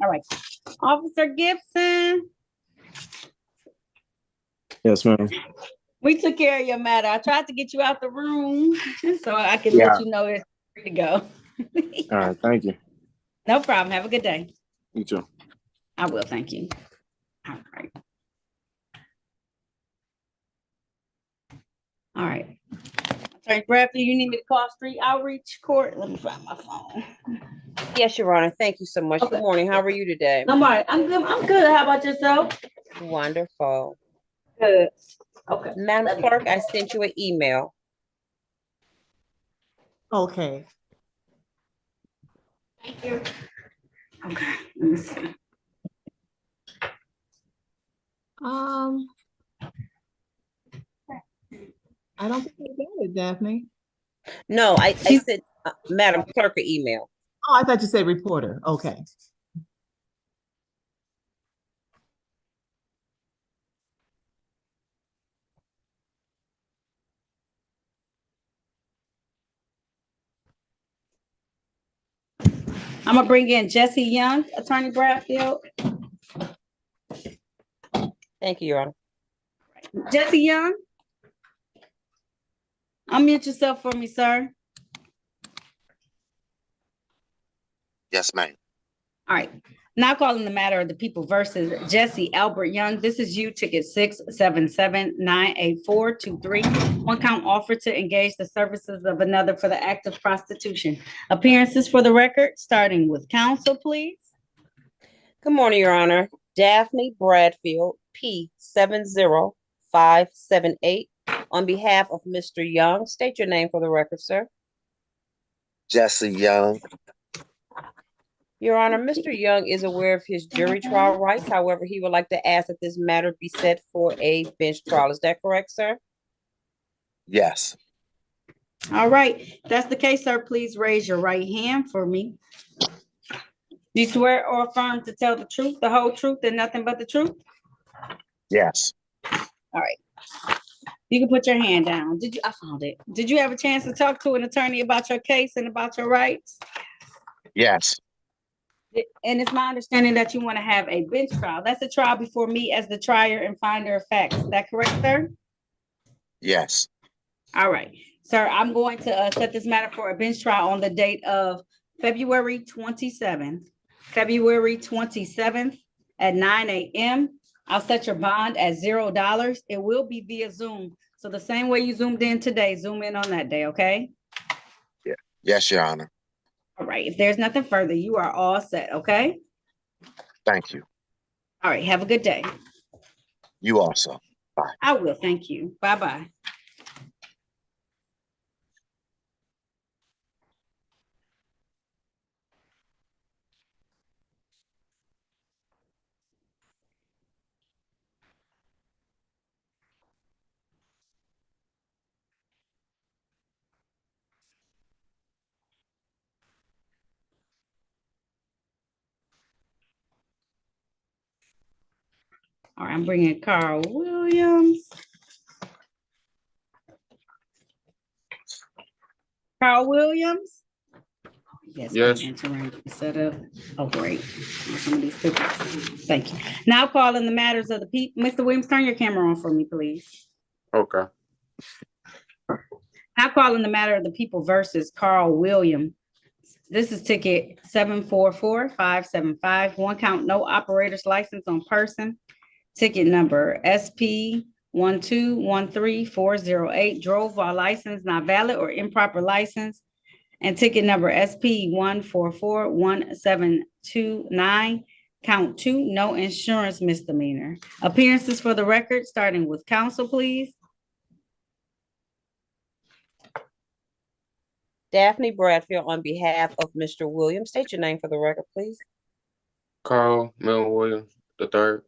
All right, Officer Gibson, Yes, ma'am. we took care of your matter. I tried to get you out the room so I could Yeah. let you know it's free to go. All right. Thank you. No problem. Have a good day. You too. I will. Thank you. All right. All right. Attorney Bradley, you need me to call Street Outreach Court? Let me find my phone. Yes, Your Honor. Thank you so much. Okay. Good morning. How are you today? I'm all right. I'm good. I'm good. How about yourself? Wonderful. Good. Okay. Madam Clerk, I sent you an email. Okay. Thank you. Okay. Let me see. I don't think I got it, Daphne. No, I sent Madam Clerk an email. Oh, I thought you said reporter. Okay. I'm gonna bring in Jesse Young, Attorney Bradfield. Thank you, Your Honor. Jesse Young, unmute yourself for me, sir. Yes, ma'am. All right. Now calling the matter of the people versus Jesse Albert Young. This is you, ticket 677-98423. One count offer to engage the services of another for the act of prostitution. Appearances for the record, starting with counsel, please. Good morning, Your Honor. Daphne Bradfield, P70578. On behalf of Mr. Young, state your name for the record, sir. Jesse Young. Your Honor, Mr. Young is aware of his jury trial rights. However, he would like to ask that this matter be set for a bench trial. Is that correct, sir? Yes. All right. If that's the case, sir, please raise your right hand for me. Do you swear or affirm to tell the truth, the whole truth, and nothing but the truth? Yes. All right. You can put your hand down. I found it. Did you have a chance to talk to an attorney about your case and about your rights? Yes. And it's my understanding that you want to have a bench trial. That's a trial before me as the trier and finder of facts. Is that correct, sir? Yes. All right. Sir, I'm going to set this matter for a bench trial on the date of February 27th. February 27th at 9 a.m. I'll set your bond at $0. It will be via Zoom. So the same way you zoomed in today, zoom in on that day, okay? Yeah. Yes, Your Honor. All right. If there's nothing further, you are all set, okay? Thank you. All right. Have a good day. You also. Bye. I will. Thank you. Bye-bye. All right, I'm bringing Carl Williams. Carl Williams? Yes. Set up. Oh, great. Some of these tickets. Thank you. Now calling the matters of the people. Mr. Williams, turn your camera on for me, please. Okay. Now calling the matter of the people versus Carl Williams. This is ticket 744-575. One count, no operator's license on person. Ticket number SP 1213408. Drove while license not valid or improper license. And ticket number SP 1441729. Count 2, no insurance misdemeanor. Appearances for the record, starting with counsel, please. Daphne Bradfield on behalf of Mr. Williams. State your name for the record, please. Carl Mel Williams III.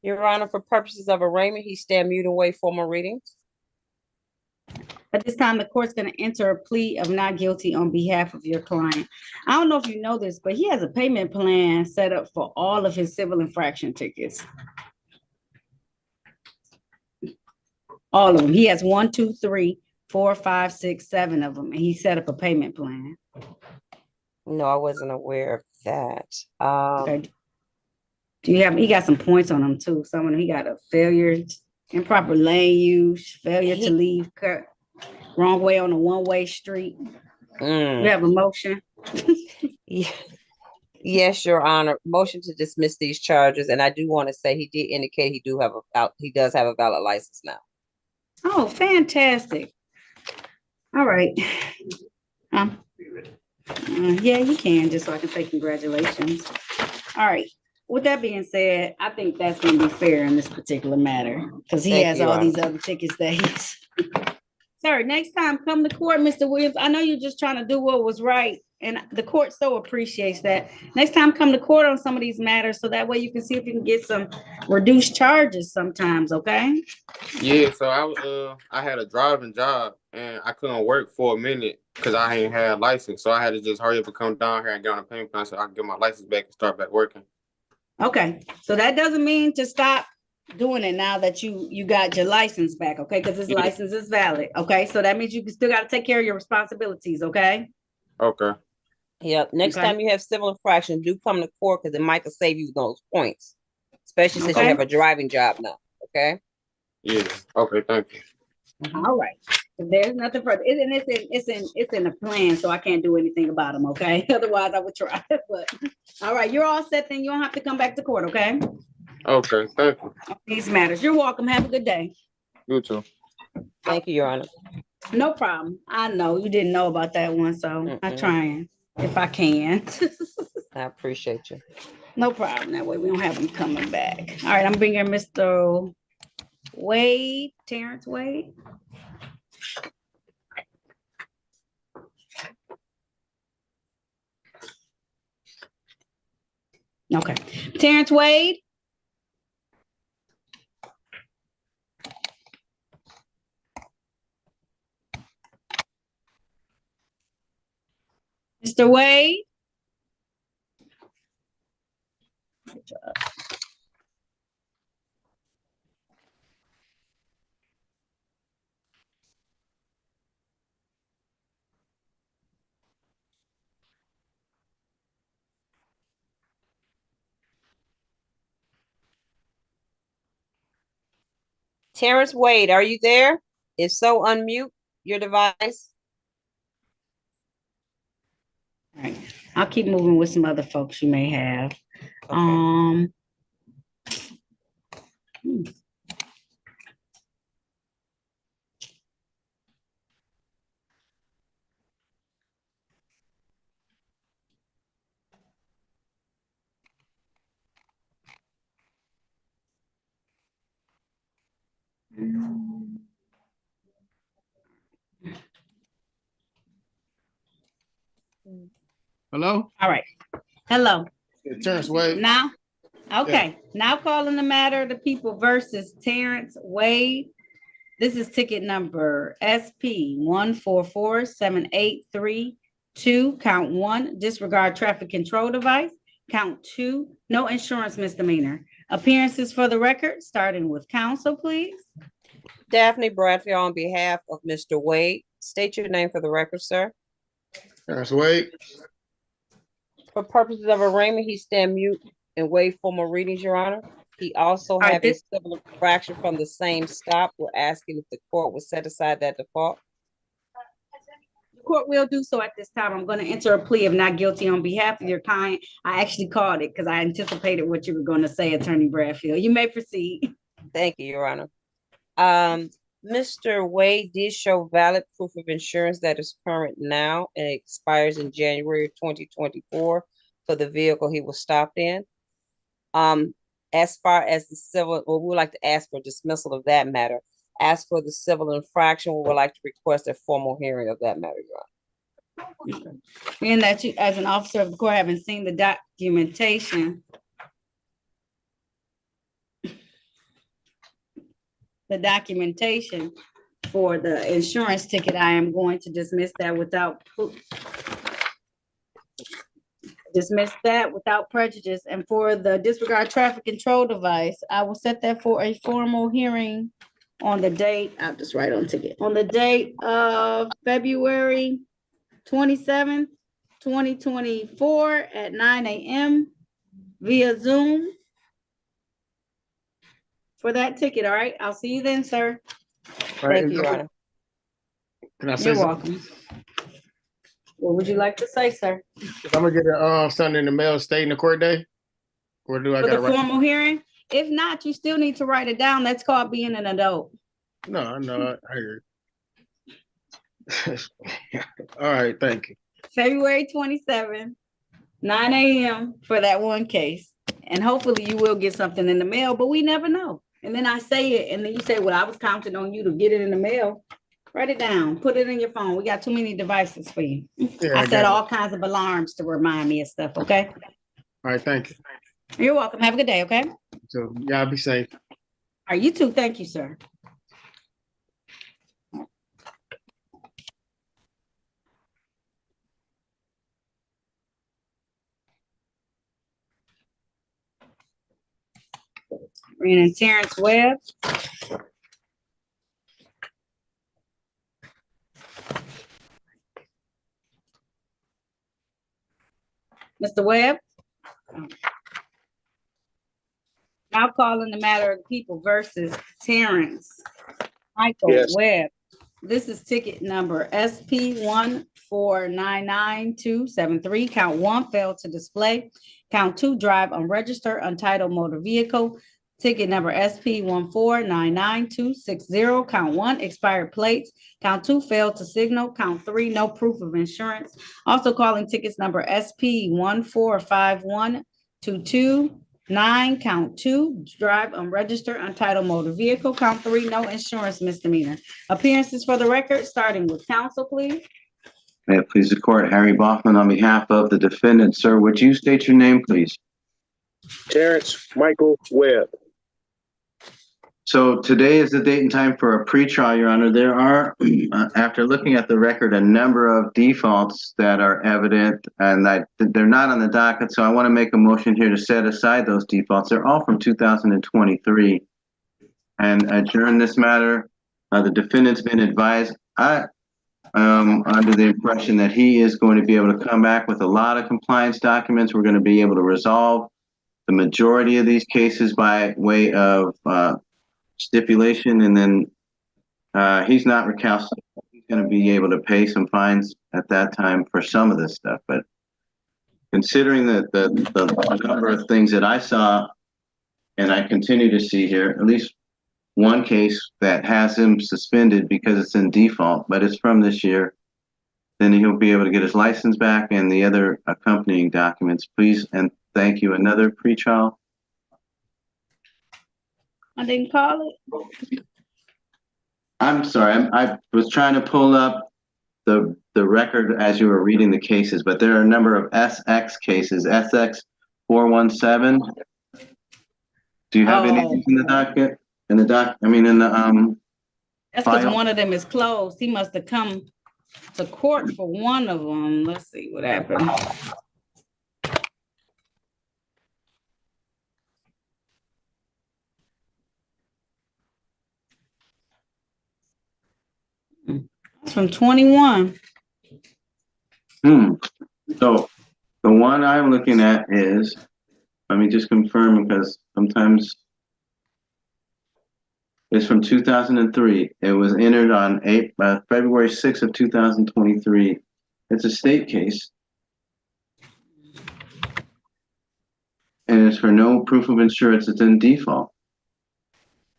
Your Honor, for purposes of arraignment, he stand mute and waive formal readings. At this time, the court's going to enter a plea of not guilty on behalf of your client. I don't know if you know this, but he has a payment plan set up for all of his civil infraction tickets. All of them. He has 1, 2, 3, 4, 5, 6, 7 of them, and he set up a payment plan. No, I wasn't aware of that. Okay. Do you have? He got some points on him too. Some of them, he got a failure, improper lane use, failure to leave, wrong way on a one-way street. You have a motion? Yes, Your Honor. Motion to dismiss these charges, and I do want to say he did indicate he does have a valid license now. Oh, fantastic! All right. Yeah, you can, just so I can say congratulations. All right. With that being said, I think that's going to be fair in this particular matter because he has all these other tickets that he's. Sir, next time come to court, Mr. Williams. I know you're just trying to do what was right, and the court so appreciates that. Next time, come to court on some of these matters so that way you can see if you can get some reduced charges sometimes, okay? Yeah, so I had a driving job and I couldn't work for a minute because I ain't had a license. So I had to just hurry up and come down here and get on a payment plan so I can get my license back and start back working. Okay, so that doesn't mean to stop doing it now that you got your license back, okay? Because this license is valid, okay? So that means you still got to take care of your responsibilities, okay? Okay. Yep. Next time you have civil infraction, do come to court because it might save you those points, especially since you have a driving job now, okay? Yeah. Okay. Thank you. All right. There's nothing further. It's in the plan, so I can't do anything about them, okay? Otherwise, I would try. But all right, you're all set. Then you don't have to come back to court, okay? Okay. Thank you. These matters. You're welcome. Have a good day. You too. Thank you, Your Honor. No problem. I know you didn't know about that one, so I'm trying if I can. I appreciate you. No problem. That way we don't have them coming back. All right, I'm bringing Mr. Wade, Terrence Wade. Okay, Terrence Wade. Mr. Wade. Good job. Terrence Wade, are you there? If so, unmute your device. All right, I'll keep moving with some other folks you may have. Okay. Hello? All right. Hello. It's Terrence Wade. Now, okay. Now calling the matter of the people versus Terrence Wade. This is ticket number SP 1447832. Count 1, disregard traffic control device. Count 2, no insurance misdemeanor. Appearances for the record, starting with counsel, please. Daphne Bradfield on behalf of Mr. Wade. State your name for the record, sir. Terrence Wade. For purposes of arraignment, he stand mute and waive formal readings, Your Honor. He also right, have a civil infraction from the same stop. We're asking if the court would set aside that default. The court will do so at this time. I'm going to enter a plea of not guilty on behalf of your client. I actually called it because I anticipated what you were going to say, Attorney Bradfield. You may proceed. Thank you, Your Honor. Mr. Wade did show valid proof of insurance that is current now and expires in January 2024 for the vehicle he was stopped in. As far as the civil, well, we would like to ask for dismissal of that matter. As for the civil infraction, we would like to request a formal hearing of that matter, Your Honor. Being that you, as an officer of the court, having seen the documentation, for the insurance ticket, I am going to dismiss that without prejudice. And for the disregard traffic control device, I will set that for a formal hearing on the date, I'll just write on ticket, on the date of February 27th, 2024 at 9 a.m. via Zoom for that ticket. All right, I'll see you then, sir. Thank you, Your Honor. Can I say You're something? welcome. What would you like to say, sir? I'm gonna get something in the mail stating the court day. Or do I For gotta the write? formal hearing? If not, you still need to write it down. That's called being an adult. No, I heard. All right, thank you. February 27th, 9 a.m. for that one case. And hopefully you will get something in the mail, but we never know. And then I say it, and then you say, well, I was counting on you to get it in the mail. Write it down, put it in your phone. We got too many devices for you. Yeah, I set all kinds of alarms to remind me of stuff, okay? All right, thank you. You're welcome. Have a good day, okay? So y'all be safe. All right, you too. Thank you, sir. Marlena and Terrence Webb. Mr. Webb. Now calling the matter of people versus Terrence Michael Webb. This is ticket number SP 1499273. Count 1, failed to display. Count 2, drive unregistered, untitled motor vehicle. Ticket number SP 1499260. Count 1, expired plates. Count 2, failed to signal. Count 3, no proof of insurance. Also calling tickets number SP 1451229. Count 2, drive unregistered, untitled motor vehicle. Count 3, no insurance misdemeanor. Appearances for the record, starting with counsel, please. May it please the court, Harry Boffman on behalf of the defendant. Sir, would you state your name, please? Terrence Michael Webb. So today is the date and time for a pretrial, Your Honor. There are, after looking at the record, a number of defaults that are evident and that they're not on the docket. So I want to make a motion here to set aside those defaults. They're all from 2023 and adjourn this matter. The defendant's been advised. I under the impression that he is going to be able to come back with a lot of compliance documents. We're going to be able to resolve the majority of these cases by way of stipulation, and then he's not recalcitrant. He's going to be able to pay some fines at that time for some of this stuff. But considering the number of things that I saw and I continue to see here, at least one case that has him suspended because it's in default, but it's from this year, then he'll be able to get his license back and the other accompanying documents. Please and thank you. Another pretrial. I didn't call it. I'm sorry. I was trying to pull up the record as you were reading the cases, but there are a number of SX cases. SX 417. Do you have anything in the docket? In the that's because one of them is closed. He must have come to court for one of them. Let's see what happened. It's from 21. So the one I'm looking at is, let me just confirm because sometimes it's from 2003. It was entered on February 6th of 2023. It's a state case. And it's for no proof of insurance. It's in default.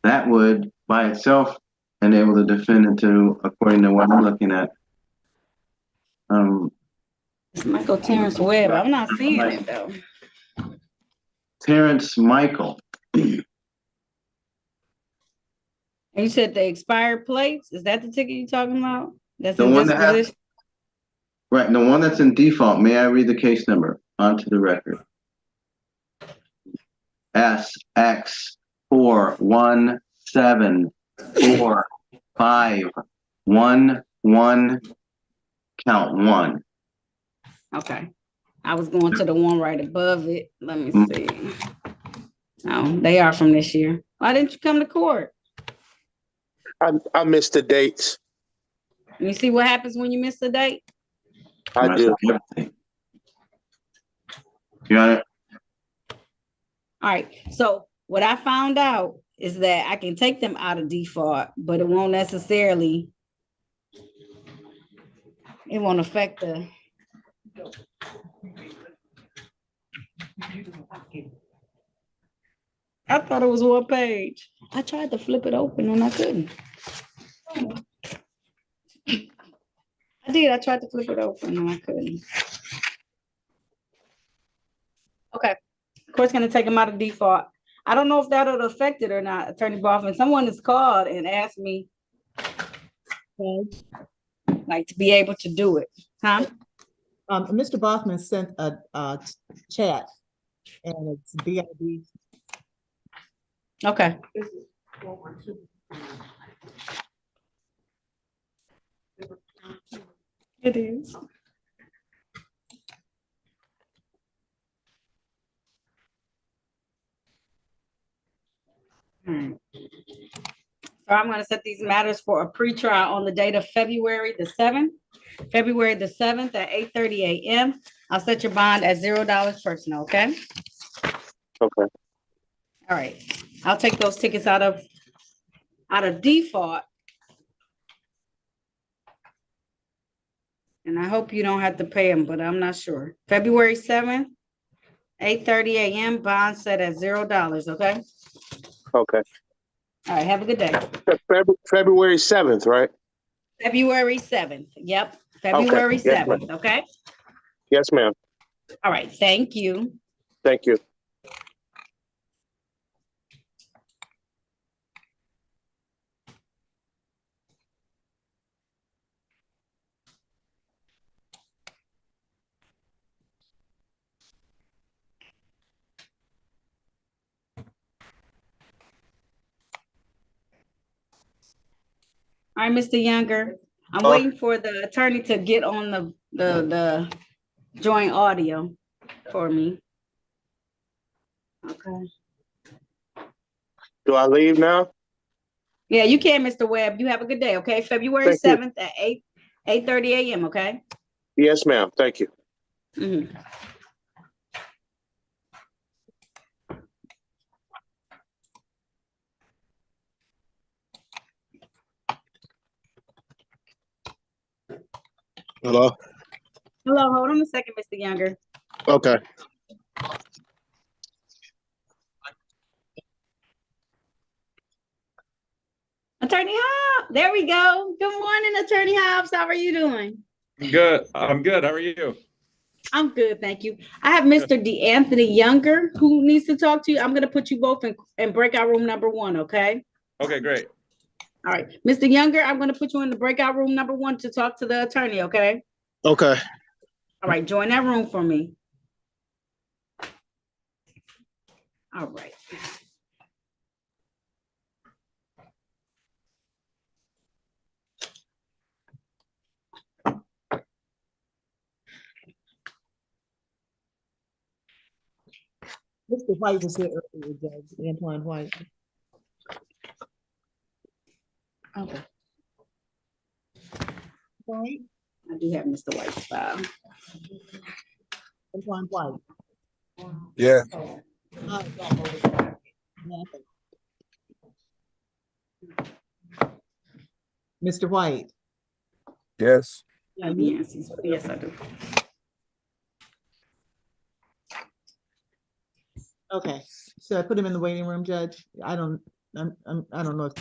That would by itself enable the defendant to, according to what I'm looking at, It's Michael Terrence Webb. I'm not seeing it though. Terrence Michael. And you said the expired plates? Is that the ticket you're talking about? That's The in one that has, disposition? right, the one that's in default. May I read the case number onto the record? SX4174511 count 1. Okay. I was going to the one right above it. Let me see. No, they are from this year. Why didn't you come to court? I missed the dates. You see what happens when you miss the date? I do. You got it? All right. So what I found out is that I can take them out of default, but it won't necessarily, it won't affect the. I thought it was one page. I tried to flip it open and I couldn't. I did. I tried to flip it open and I couldn't. Okay. Court's going to take them out of default. I don't know if that'll affect it or not, Attorney Boffman. Someone has called and asked me like to be able to do it. Huh? Mr. Boffman sent a chat and it's BID. Okay. It is. So I'm going to set these matters for a pretrial on the date of February the 7th. February the 7th at 8:30 a.m. I'll set your bond at $0 personal, okay? Okay. All right. I'll take those tickets out of default. And I hope you don't have to pay them, but I'm not sure. February 7th, 8:30 a.m. bond set at $0, okay? Okay. All right, have a good day. February 7th, right? February 7th. Yep. February Okay. Yes, 7th, ma'am. okay? Yes, ma'am. All right, thank you. Thank you. All right, Mr. Younger, I'm waiting for the attorney to get on the joint audio for me. Okay. Do I leave now? Yeah, you can, Mr. Webb. You have a good day, okay? February 7th at 8:30 a.m., okay? Yes, ma'am. Thank you. Mm-hmm. Hello? Hello, hold on a second, Mr. Younger. Okay. Attorney Hobbs, there we go. Good morning, Attorney Hobbs. How are you doing? Good. I'm good. How are you? I'm good, thank you. I have Mr. DeAnthony Younger who needs to talk to you. I'm going to put you both in breakout room number 1, okay? Okay, great. All right. Mr. Younger, I'm going to put you in the breakout room number 1 to talk to the attorney, okay? Okay. All right, join that room for me. All right. Mr. White was here earlier, Judge Antoine White. Okay. I do have Mr. White's file. Antoine White. Yes. Mr. White. Yes. Yes, I do. Okay, so I put him in the waiting room, Judge. I don't know if.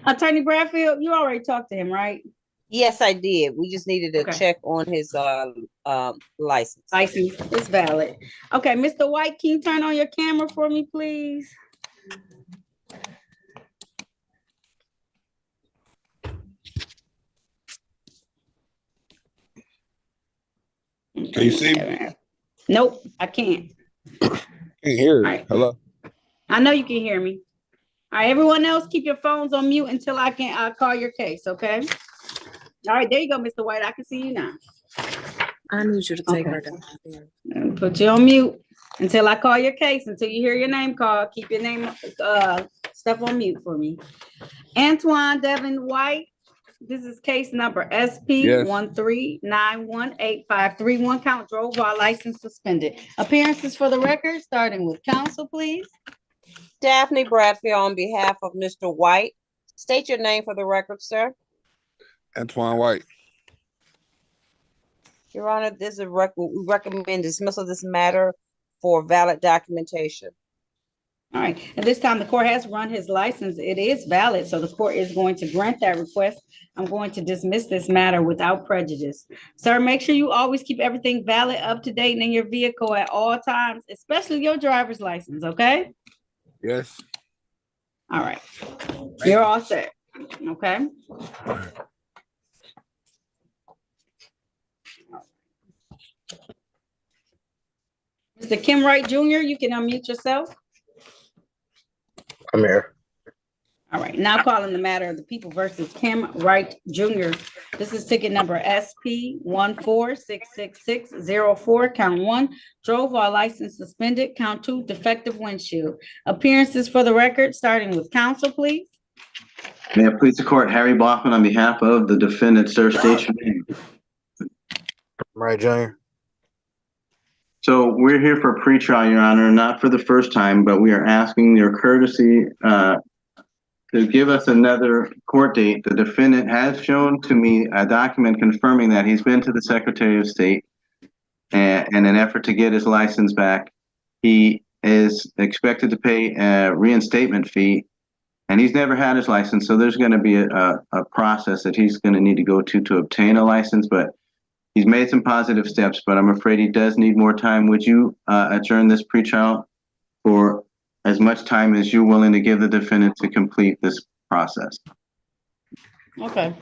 Attorney Bradfield, you already talked to him, right? Yes, I did. We just needed to Okay. check on his license. License is valid. Okay, Mr. White, can you turn on your camera for me, please? Can you see me? Nope, I can't. Can you hear me? Right. Hello? I know you can hear me. All right, everyone else, keep your phones on mute until I can call your case, okay? All right, there you go, Mr. White. I can see you now. I need you to take her Okay. down. Put you on mute until I call your case, until you hear your name called. Keep your name stuff on mute for me. Antoine Devin White, this is case number SP 1391853. Count drove while license suspended. Appearances for the record, starting with counsel, please. Daphne Bradfield on behalf of Mr. White. State your name for the record, sir. Antoine White. Your Honor, this is we recommend dismissal of this matter for valid documentation. All right, at this time, the court has run his license. It is valid, so the court is going to grant that request. I'm going to dismiss this matter without prejudice. Sir, make sure you always keep everything valid, up to date in your vehicle at all times, especially your driver's license, okay? Yes. All right, you're all set, okay? Mr. Kim Wright Jr., you can unmute yourself. I'm here. All right, now calling the matter of the people versus Kim Wright Jr. This is ticket number SP 1466604, count 1, drove while license suspended, count 2, defective windshield. Appearances for the record, starting with counsel, please. May it please the court, Harry Bachman on behalf of the defendant, sir, state your name. Right, Junior. So we're here for a pretrial, Your Honor, not for the first time, but we are asking your courtesy to give us another court date. The defendant has shown to me a document confirming that he's been to the Secretary of State in an effort to get his license back. He is expected to pay a reinstatement fee, and he's never had his license, so there's going to be a process that he's going to need to go to obtain a license, but he's made some positive steps, but I'm afraid he does need more time. Would you adjourn this pretrial for as much time as you're willing to give the defendant to complete this process? Okay.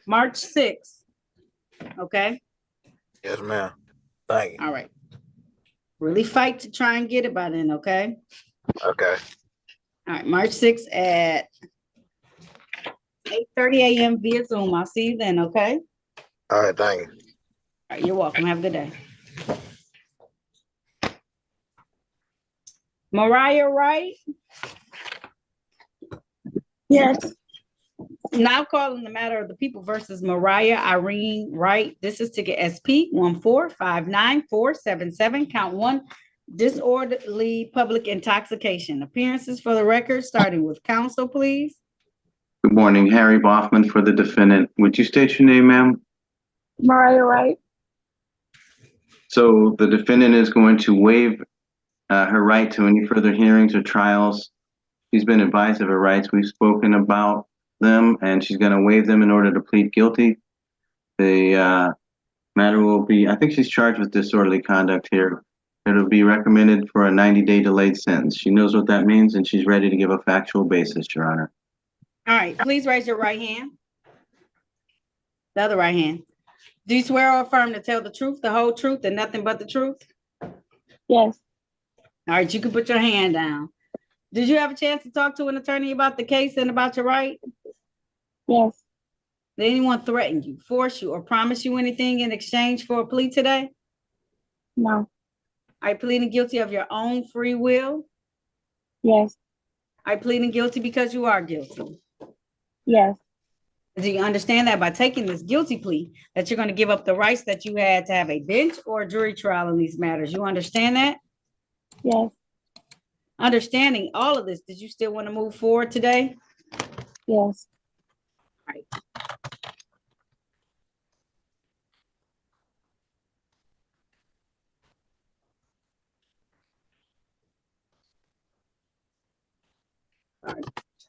March 6th, okay? Yes, ma'am. Thank you. All right. Really fight to try and get it by then, okay? Okay. All right, March 6th at 8:30 a.m. via Zoom. I'll see you then, okay? All right, thank you. All right, you're welcome. Have a good day. Mariah Wright? Yes. Now calling the matter of the people versus Mariah Irene Wright. This is ticket SP 1459477, count 1, disorderly public intoxication. Appearances for the record, starting with counsel, please. Good morning, Harry Bachman for the defendant. Would you state your name, ma'am? Mariah Wright. So the defendant is going to waive her right to any further hearings or trials. She's been advised of her rights. We've spoken about them, and she's going to waive them in order to plead guilty. The matter will be, I think she's charged with disorderly conduct here. It'll be recommended for a 90-day delayed sentence. She knows what that means, and she's ready to give a factual basis, Your Honor. All right, please raise your right hand. The other right hand. Do you swear or affirm to tell the truth, the whole truth, and nothing but the truth? Yes. All right, you can put your hand down. Did you have a chance to talk to an attorney about the case and about your right? Yes. Did anyone threaten you, force you, or promise you anything in exchange for a plea today? No. Are you pleading guilty of your own free will? Yes. Are you pleading guilty because you are guilty? Yes. Do you understand that by taking this guilty plea, that you're going to give up the rights that you had to have a bench or a jury trial in these matters? You understand that? Yes. Understanding all of this, did you still want to move forward today? Yes. All right.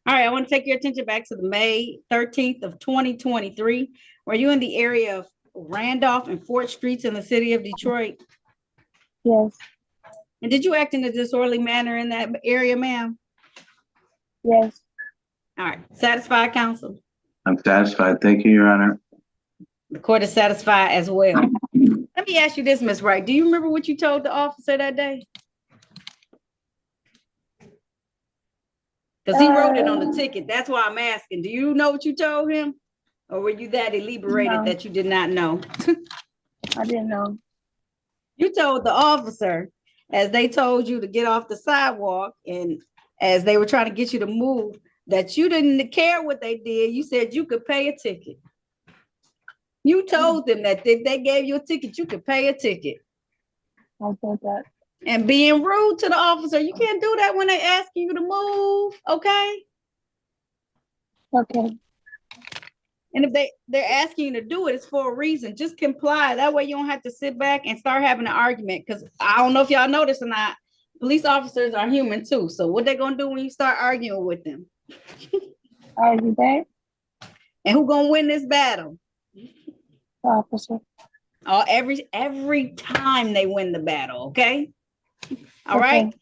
All right, I want to take your attention back to the May 13th of 2023. Were you in the area of Randolph and Fort Streets in the city of Detroit? Yes. And did you act in a disorderly manner in that area, ma'am? Yes. All right, satisfied, counsel? I'm satisfied. Thank you, Your Honor. The court is satisfied as well. Let me ask you this, Ms. Wright. Do you remember what you told the officer that day? Because he wrote it on the ticket. That's why I'm asking. Do you know what you told him? Or were you that deliberated that you did not know? I didn't know. You told the officer, as they told you to get off the sidewalk and as they were trying to get you to move, that you didn't care what they did. You said you could pay a ticket. You told them that if they gave you a ticket, you could pay a ticket. I said that. And being rude to the officer, you can't do that when they ask you to move, okay? Okay. And if they're asking you to do it, it's for a reason. Just comply. That way you don't have to sit back and start having an argument. Because I don't know if y'all notice or not, police officers are human too. So what they gonna do when you start arguing with them? Argue back. And who gonna win this battle? Officer. Oh, every time they win the battle, okay? All right.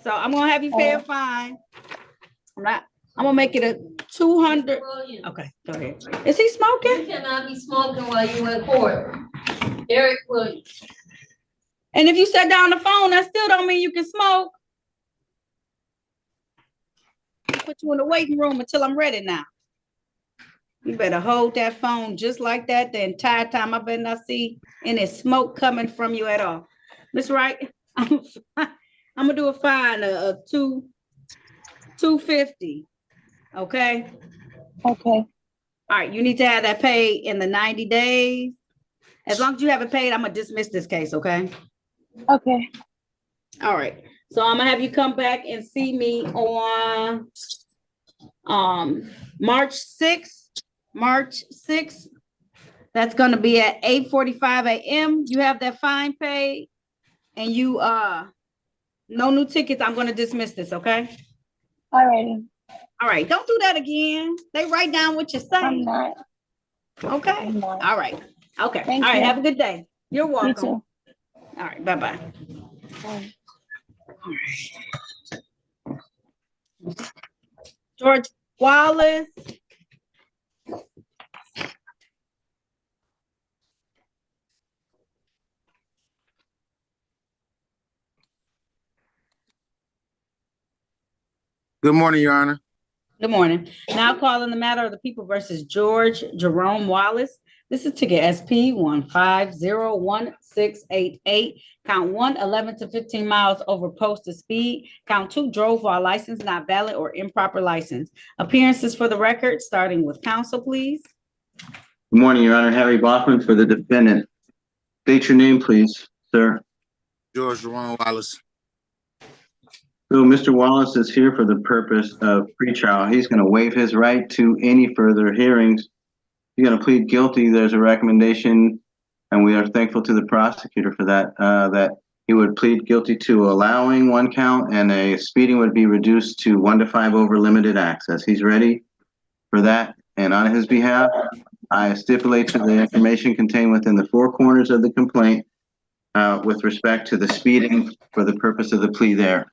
So I'm gonna have you pay a fine. I'm gonna make it a 200. Okay, go ahead. Is he smoking? You cannot be smoking while you in court. Derek Williams. And if you set down the phone, that still don't mean you can smoke. I'll put you in the waiting room until I'm ready now. You better hold that phone just like that the entire time. I better not see any smoke coming from you at all. Miss Wright, I'm gonna do a fine of $250. Okay. Okay. All right. You need to have that paid in the 90 days. As long as you haven't paid, I'm gonna dismiss this case. Okay. Okay. All right. So I'm gonna have you come back and see me on March 6th. March 6th. That's gonna be at 8:45 a.m. You have that fine paid, and you no new tickets. I'm gonna dismiss this. Okay. All righty. All right. Don't do that again. They write down what you say. I'm not. Okay. I'm not. All right. Okay. Thank All right. you. Have a good day. You're welcome. You too. All right. Bye-bye. Bye. George Wallace. Good morning, Your Honor. Good morning. Now calling the matter of the people versus George Jerome Wallace. This is ticket SP 1501688. Count 1, 11 to 15 miles over posted speed. Count 2, drove while license not valid or improper license. Appearances for the record, starting with counsel, please. Good morning, Your Honor. Harry Bachman for the defendant. State your name, please, sir. George Jerome Wallace. So Mr. Wallace is here for the purpose of pretrial. He's going to waive his right to any further hearings. He's going to plead guilty. There's a recommendation, and we are thankful to the prosecutor for that, that he would plead guilty to allowing one count, and a speeding would be reduced to 1 to 5 over limited access. He's ready for that, and on his behalf, I stipulate to the information contained within the 4 corners of the complaint with respect to the speeding for the purpose of the plea there.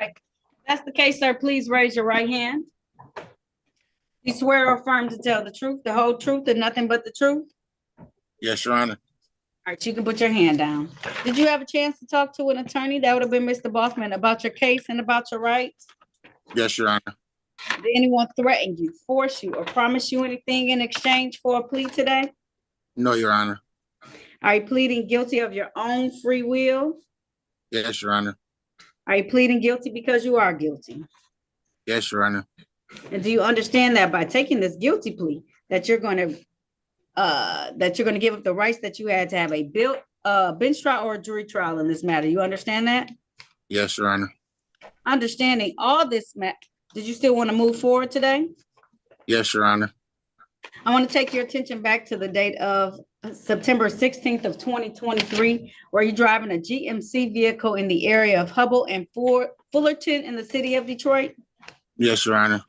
Right. If that's the case, sir, please raise your right hand. You swear or affirm to tell the truth, the whole truth, and nothing but the truth? Yes, Your Honor. All right, you can put your hand down. Did you have a chance to talk to an attorney? That would have been Mr. Bossman, about your case and about your rights? Yes, Your Honor. Did anyone threaten you, force you, or promise you anything in exchange for a plea today? No, Your Honor. Are you pleading guilty of your own free will? Yes, Your Honor. Are you pleading guilty because you are guilty? Yes, Your Honor. And do you understand that by taking this guilty plea, that you're going to give up the rights that you had to have a bench trial or a jury trial in this matter? You understand that? Yes, Your Honor. Understanding all this, did you still want to move forward today? Yes, Your Honor. I want to take your attention back to the date of September 16th of 2023, where you're driving a GMC vehicle in the area of Hubble and Fullerton in the city of Detroit. Yes, Your Honor.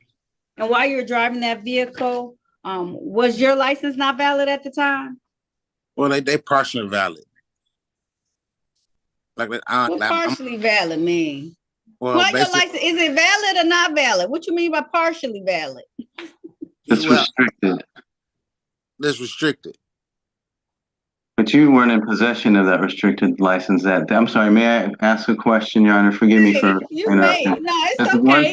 And while you're driving that vehicle, was your license not valid at the time? Well, they partially valid. Like, What partially valid mean? Well, your license, is it valid or not valid? What you mean by partially valid? It's restricted. It's restricted. But you weren't in possession of that restricted license I'm sorry, may I ask a question, Your Honor? Forgive me for interrupting. No, it's Just okay. one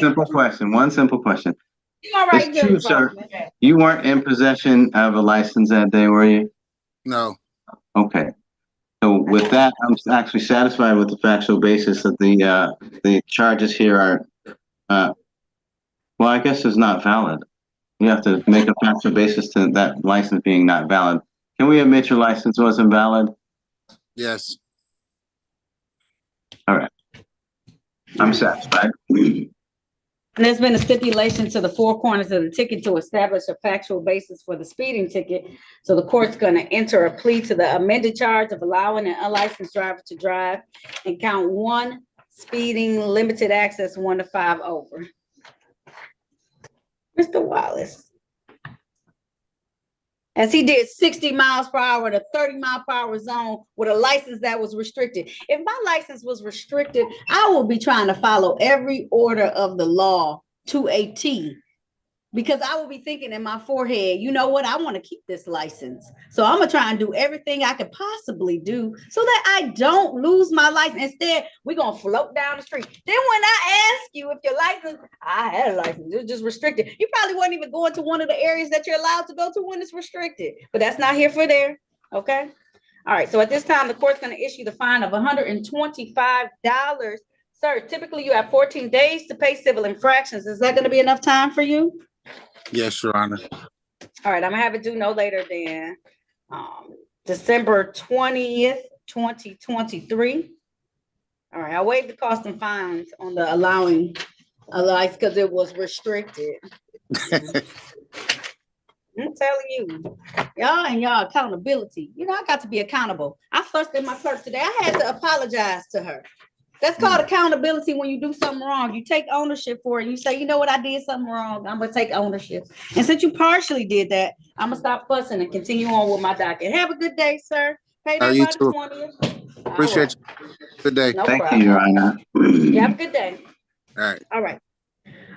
simple question. You all right, it's true, sir. You weren't in possession of a license that day, were you? No. Okay. So with that, I'm actually satisfied with the factual basis that the charges here are, well, I guess is not valid. You have to make a factual basis to that license being not valid. Can we admit your license wasn't valid? Yes. All right. I'm satisfied. And there's been a stipulation to the four corners of the ticket to establish a factual basis for the speeding ticket. So the court's going to enter a plea to the amended charge of allowing an unlicensed driver to drive and count 1, speeding, limited access 1 to 5 over. Mr. Wallace, as he did 60 miles per hour in a 30-mile-per-hour zone with a license that was restricted. If my license was restricted, I will be trying to follow every order of the law to a T, because I will be thinking in my forehead, you know what, I want to keep this license. So I'm going to try and do everything I could possibly do so that I don't lose my license. Instead, we're going to float down the street. Then when I ask you if your license, I had a license, it's just restricted. You probably weren't even going to one of the areas that you're allowed to go to when it's restricted. But that's not here for there. Okay. All right. So at this time, the court's going to issue the fine of $125. Sir, typically you have 14 days to pay civil infractions. Is that going to be enough time for you? Yes, Your Honor. All right, I'm gonna have it due no later than December 20th, 2023. All right, I waived the cost and fines on the allowing a license because it was restricted. I'm telling you, y'all and y'all accountability. You know, I got to be accountable. I fussed at my clerk today. I had to apologize to her. That's called accountability. When you do something wrong, you take ownership for it. You say, you know what, I did something wrong. I'm going to take ownership. And since you partially did that, I'm going to stop fussing and continue on with my docket. Have a good day, sir. Payday You by the too. 20th. Appreciate you. Good day. No Thank problem. you, Your Honor. You have a good day. All right. All right.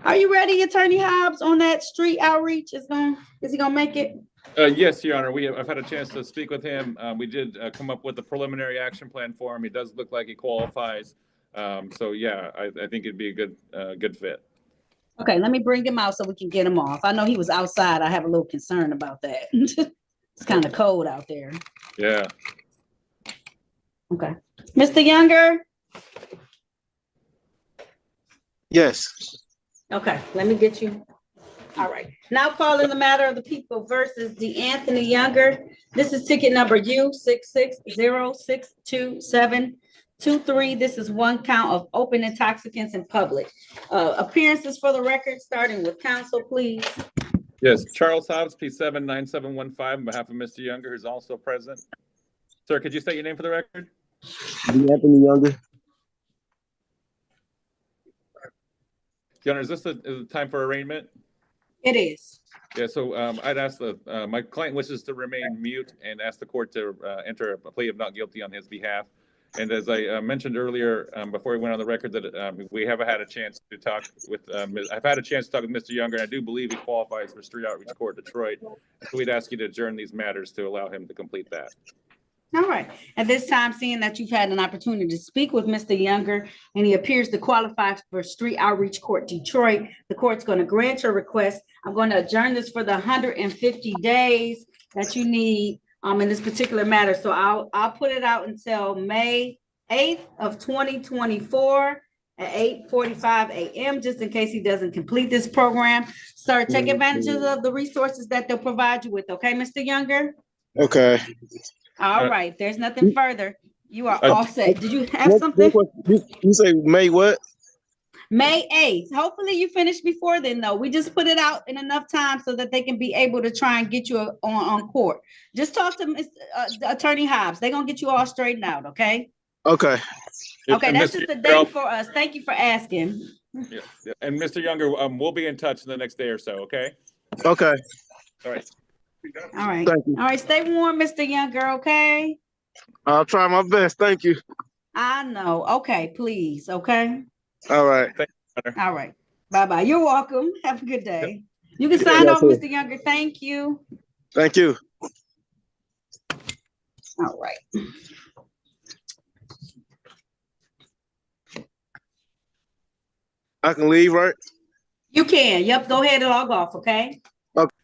Are you ready, Attorney Hobbs, on that street outreach? Is he going to make it? Yes, Your Honor. I've had a chance to speak with him. We did come up with a preliminary action plan for him. He does look like he qualifies. So yeah, I think it'd be a good fit. Okay, let me bring him out so we can get him off. I know he was outside. I have a little concern about that. It's kind of cold out there. Yeah. Okay. Mr. Younger? Yes. Okay, let me get you. All right. Now calling the matter of the people versus DeAnthony Younger. This is ticket number U66062723. This is one count of open intoxicants in public. Appearances for the record, starting with counsel, please. Yes, Charles Hobbs, P79715, on behalf of Mr. Younger, who's also present. Sir, could you state your name for the record? Anthony Younger. Your Honor, is this the time for arraignment? It is. Yeah, so I'd ask my client wishes to remain mute and ask the court to enter a plea of not guilty on his behalf. And as I mentioned earlier, before we went on the record, that we have had a chance to talk with, I've had a chance to talk with Mr. Younger, and I do believe he qualifies for Street Outreach Court Detroit. So we'd ask you to adjourn these matters to allow him to complete that. All right. At this time, seeing that you've had an opportunity to speak with Mr. Younger and he appears to qualify for Street Outreach Court Detroit, the court's going to grant your request. I'm going to adjourn this for the 150 days that you need in this particular matter. So I'll put it out until May 8th of 2024 at 8:45 a.m. just in case he doesn't complete this program. Sir, take advantage of the resources that they'll provide you with. Okay, Mr. Younger? Okay. All right, there's nothing further. You are all set. Did you have something? You say May what? May 8th. Hopefully you finish before then, though. We just put it out in enough time so that they can be able to try and get you on court. Just talk to Attorney Hobbs. They're going to get you all straightened out, okay? Okay. Okay, that's just a date for us. Thank you for asking. Yeah. And Mr. Younger, we'll be in touch in the next day or so, okay? Okay. All right. All right. Thank you. All right, stay warm, Mr. Younger, okay? I'll try my best. Thank you. I know. Okay, please, okay? All right. All right. Bye-bye. You're welcome. Have a good day. You can sign off, Mr. Younger. Thank you. Thank you. All right. I can leave, right? You can. Yep. Go ahead and log off, okay? Okay.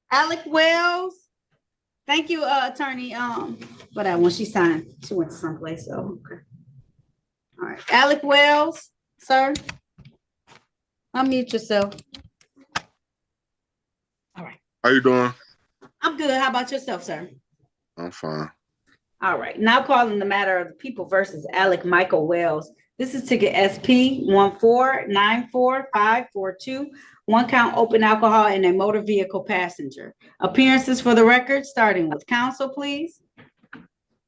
Alec Wells. Thank you, attorney. But when she signed, she went someplace. So okay. All right. Alec Wells, sir. Unmute yourself. All right. How you doing? I'm good. How about yourself, sir? I'm fine. All right. Now calling the matter of the people versus Alec Michael Wells. This is ticket SP 1494542. One count open alcohol in a motor vehicle passenger. Appearances for the record, starting with counsel, please.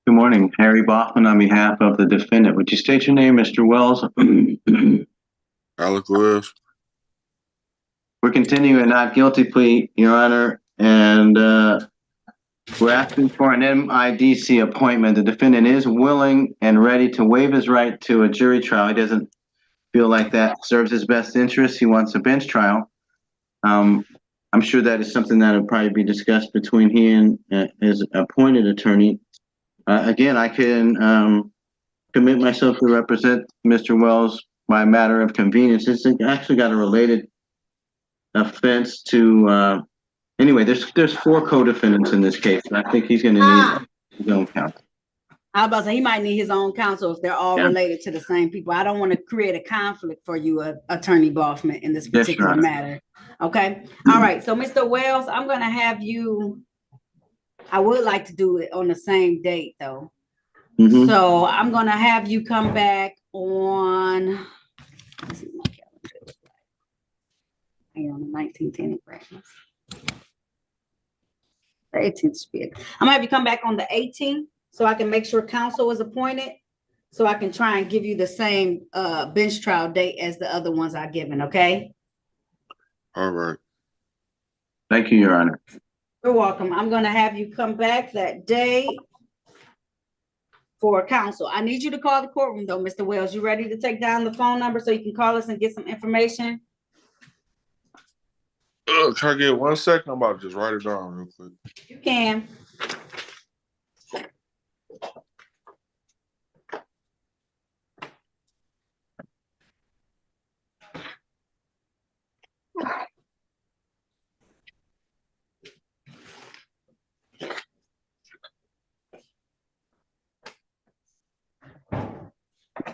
Good morning, Harry Baughman on behalf of the defendant. Would you state your name, Mr. Wells? Alec Wells. We're continuing a not guilty plea, Your Honor, and we're asking for an MIDC appointment. The defendant is willing and ready to waive his right to a jury trial. He doesn't feel like that serves his best interest. He wants a bench trial. I'm sure that is something that will probably be discussed between he and his appointed attorney. Again, I can commit myself to represent Mr. Wells by a matter of convenience. It's actually got a related offense to anyway, there's 4 co-defendants in this case. I think he's going to need his own counsel. I was about to say he might need his own counsel if they're all related to the same people. I don't want to create a conflict for you, Attorney Baughman, in this particular matter. Okay. All right. So, Mr. Wells, I'm going to have you. I would like to do it on the same date, though. Mm-hmm. So I'm going to have you come back on. Let's see my calendar. Hang on, the 19th anyway. The 18th should be it. I'm gonna have you come back on the 18th so I can make sure counsel is appointed, so I can try and give you the same bench trial date as the other ones I've given. Okay. All right. Thank you, Your Honor. You're welcome. I'm gonna have you come back that day for counsel. I need you to call the courtroom though, Mr. Wells. You ready to take down the phone number so you can call us and get some information? Can I get 1 second? I'm about to just write it down real quick. You can.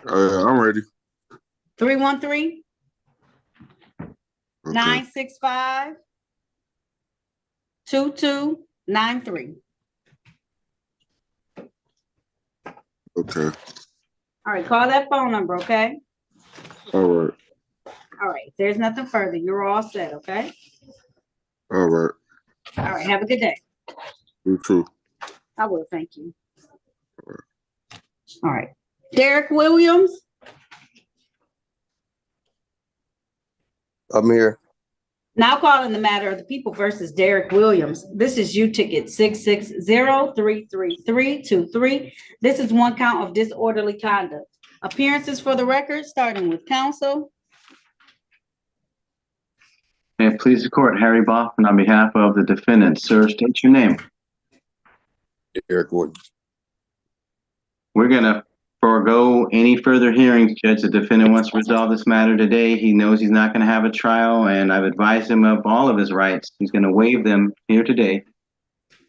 I'm ready. 313 965 2293. Okay. All right, call that phone number, okay? All right. All right, there's nothing further. You're all set, okay? All right. All right, have a good day. You too. I will, thank you. All right. Derek Williams? I'm here. Now calling the matter of the people versus Derek Williams. This is U ticket 660-33323. This is one count of disorderly conduct. Appearances for the record, starting with counsel. May it please the court, Harry Baughman on behalf of the defendant. Sir, state your name. Derek Wood. We're gonna forego any further hearings, Judge. The defendant wants to resolve this matter today. He knows he's not gonna have a trial, and I've advised him of all of his rights. He's gonna waive them here today.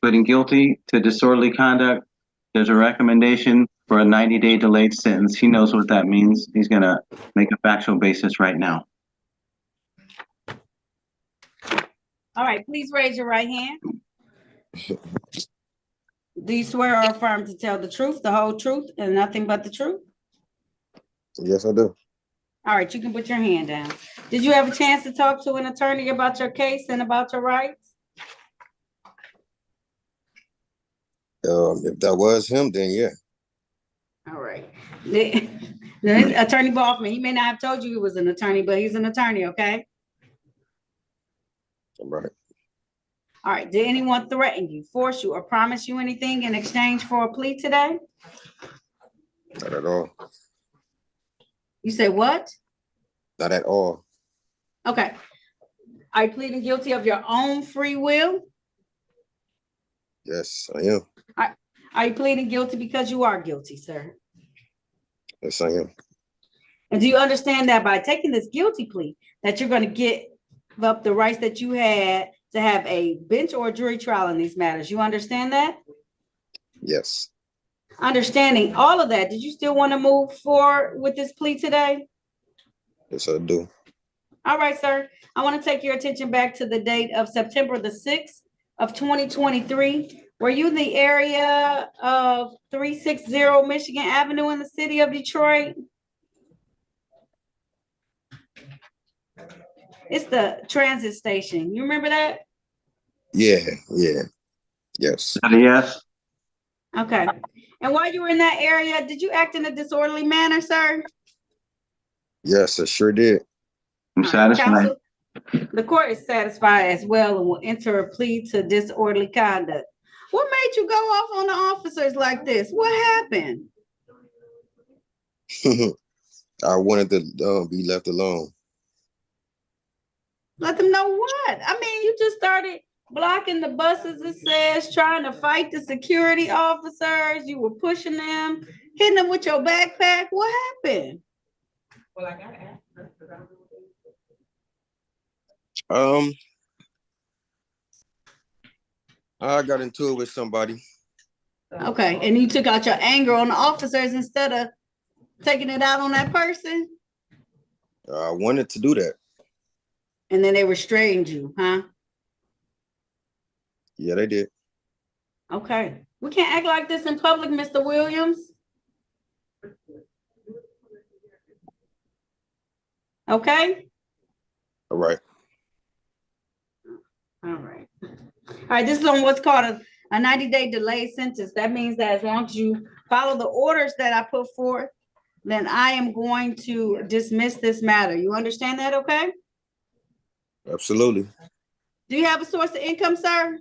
Pleading guilty to disorderly conduct, there's a recommendation for a 90-day delayed sentence. He knows what that means. He's gonna make a factual basis right now. All right, please raise your right hand. Do you swear or affirm to tell the truth, the whole truth, and nothing but the truth? Yes, I do. All right, you can put your hand down. Did you have a chance to talk to an attorney about your case and about your rights? If that was him, then yeah. All right. Attorney Boffman, he may not have told you he was an attorney, but he's an attorney, okay? Right. All right. Did anyone threaten you, force you, or promise you anything in exchange for a plea today? Not at all. You say what? Not at all. Okay. Are you pleading guilty of your own free will? Yes, I am. Are you pleading guilty because you are guilty, sir? Yes, I am. And do you understand that by taking this guilty plea, that you're going to give up the rights that you had to have a bench or jury trial in these matters? You understand that? Yes. Understanding all of that, did you still want to move forward with this plea today? Yes, I do. All right, sir. I want to take your attention back to the date of September the 6th of 2023. Were you in the area of 360 Michigan Avenue in the city of Detroit? It's the transit station. You remember that? Yeah. Yes. Yes. Okay. And while you were in that area, did you act in a disorderly manner, sir? Yes, I sure did. I'm satisfied. Counsel, the court is satisfied as well and will enter a plea to disorderly conduct. What made you go off on the officers like this? What happened? I wanted to be left alone. Let them know what? I mean, you just started blocking the buses, it says, trying to fight the security officers. You were pushing them, hitting them with your backpack. What happened? Well, I gotta ask. I got into it with somebody. Okay, and you took out your anger on the officers instead of taking it out on that person? I wanted to do that. And then they restrained you, huh? Yeah, they did. Okay. We can't act like this in public, Mr. Williams. Okay? All right. All right. All right, this is on what's called a 90-day delayed sentence. That means that as long as you follow the orders that I put forth, then I am going to dismiss this matter. You understand that, okay? Absolutely. Do you have a source of income, sir?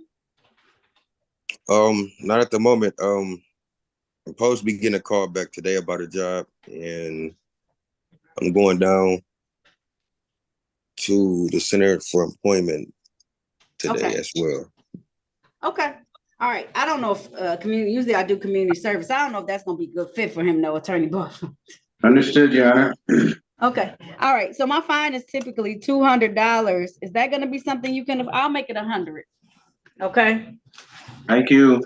Not at the moment. I'm supposed to be getting a call back today about a job, and I'm going down to the Center for Employment today as well. Okay. All right. I don't know if usually I do community service. I don't know if that's going to be a good fit for him, no, Attorney Buff. Understood, Your Honor. Okay. All right. So my fine is typically $200. Is that going to be something you can, I'll make it 100. Okay. Thank you.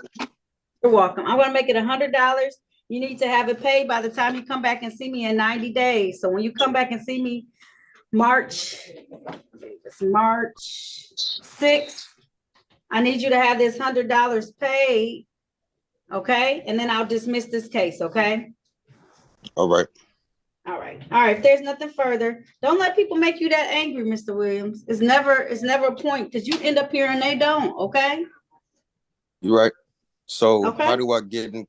You're welcome. I'm going to make it $100. You need to have it paid by the time you come back and see me in 90 days. So when you come back and see me March 6th, I need you to have this $100 paid. Okay. And then I'll dismiss this case. Okay. All right. All right. All right. If there's nothing further, don't let people make you that angry, Mr. Williams. It's never a point because you end up here and they don't. Okay. You're right. So okay. How do I get in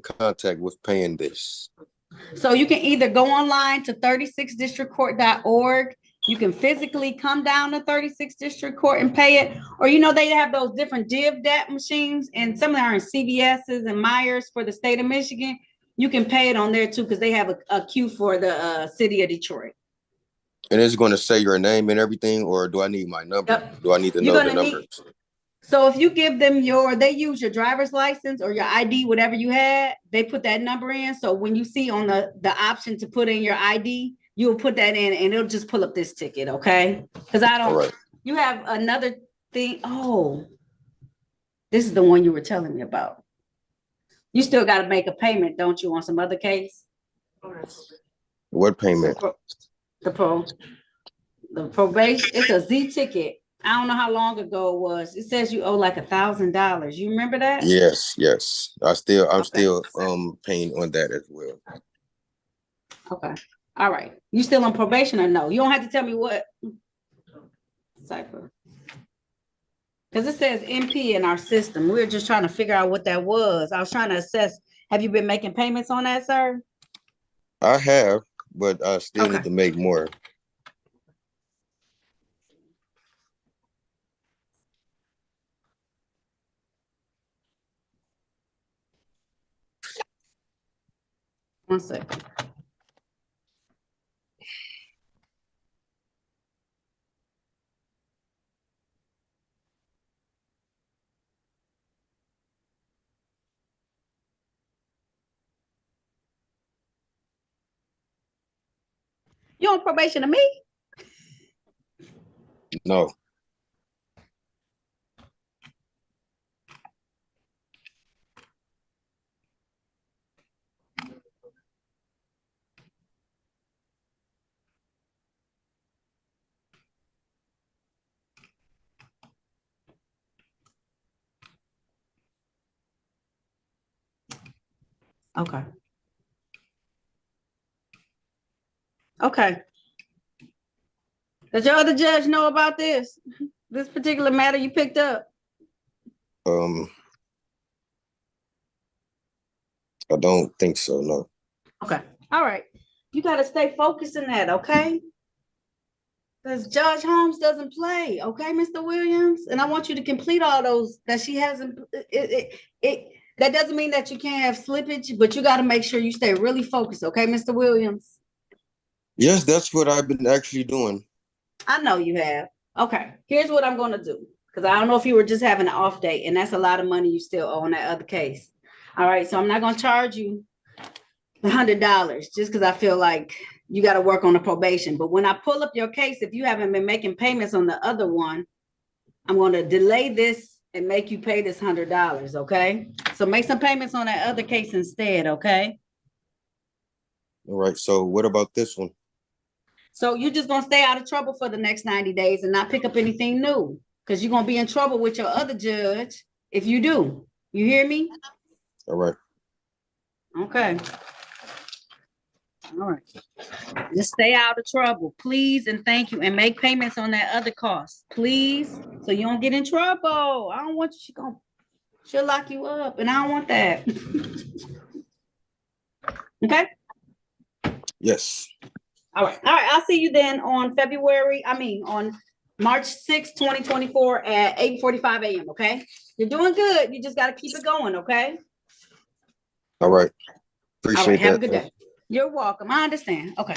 contact with paying this? So you can either go online to 36districtcourt.org. You can physically come down to 36th District Court and pay it. Or, they have those different DivDat machines, and some of them are in CVS's and Myers for the state of Michigan. You can pay it on there too, because they have a queue for the city of Detroit. And it's going to say your name and everything, or do I need my number? Yep. Do I need to know the numbers? So if you give them they use your driver's license or your ID, whatever you had, they put that number in. So when you see on the option to put in your ID, you'll put that in and it'll just pull up this ticket, okay? Because All right. you have another thing. Oh, this is the one you were telling me about. You still got to make a payment, don't you, on some other case? What payment? The probation, it's a Z ticket. I don't know how long ago it was. It says you owe like $1,000. You remember that? Yes. I'm still paying on that as well. Okay. All right. You still on probation or no? You don't have to tell me what cipher. Because it says MP in our system. We're just trying to figure out what that was. I was trying to assess. Have you been making payments on that, sir? I have, but I still need to make more. One second. You on probation to me? No. Okay. Okay. Does your other judge know about this particular matter you picked up? I don't think so, no. Okay. All right. You got to stay focused in that, okay? Because Judge Holmes doesn't play, okay, Mr. Williams? And I want you to complete all those that she hasn't. That doesn't mean that you can't have slippage, but you got to make sure you stay really focused, okay, Mr. Williams? Yes, that's what I've been actually doing. I know you have. Okay, here's what I'm going to do. Because I don't know if you were just having an off day, and that's a lot of money you still owe on that other case. All right, so I'm not going to charge you $100 just because I feel like you got to work on the probation. But when I pull up your case, if you haven't been making payments on the other one, I'm going to delay this and make you pay this $100, okay? So make some payments on that other case instead, okay? All right, so what about this one? So you're just going to stay out of trouble for the next 90 days and not pick up anything new because you're going to be in trouble with your other judge if you do. You hear me? All right. Okay. All right. Just stay out of trouble, please, and thank you. And make payments on that other cost, please, so you don't get in trouble. I don't want you, she'll lock you up, and I don't want that. Okay? Yes. All right. I'll see you then on March 6th, 2024 at 8:45 a.m., okay? You're doing good. You just got to keep it going, okay? All right. All right. Appreciate Have that. a good day. You're welcome. I understand. Okay.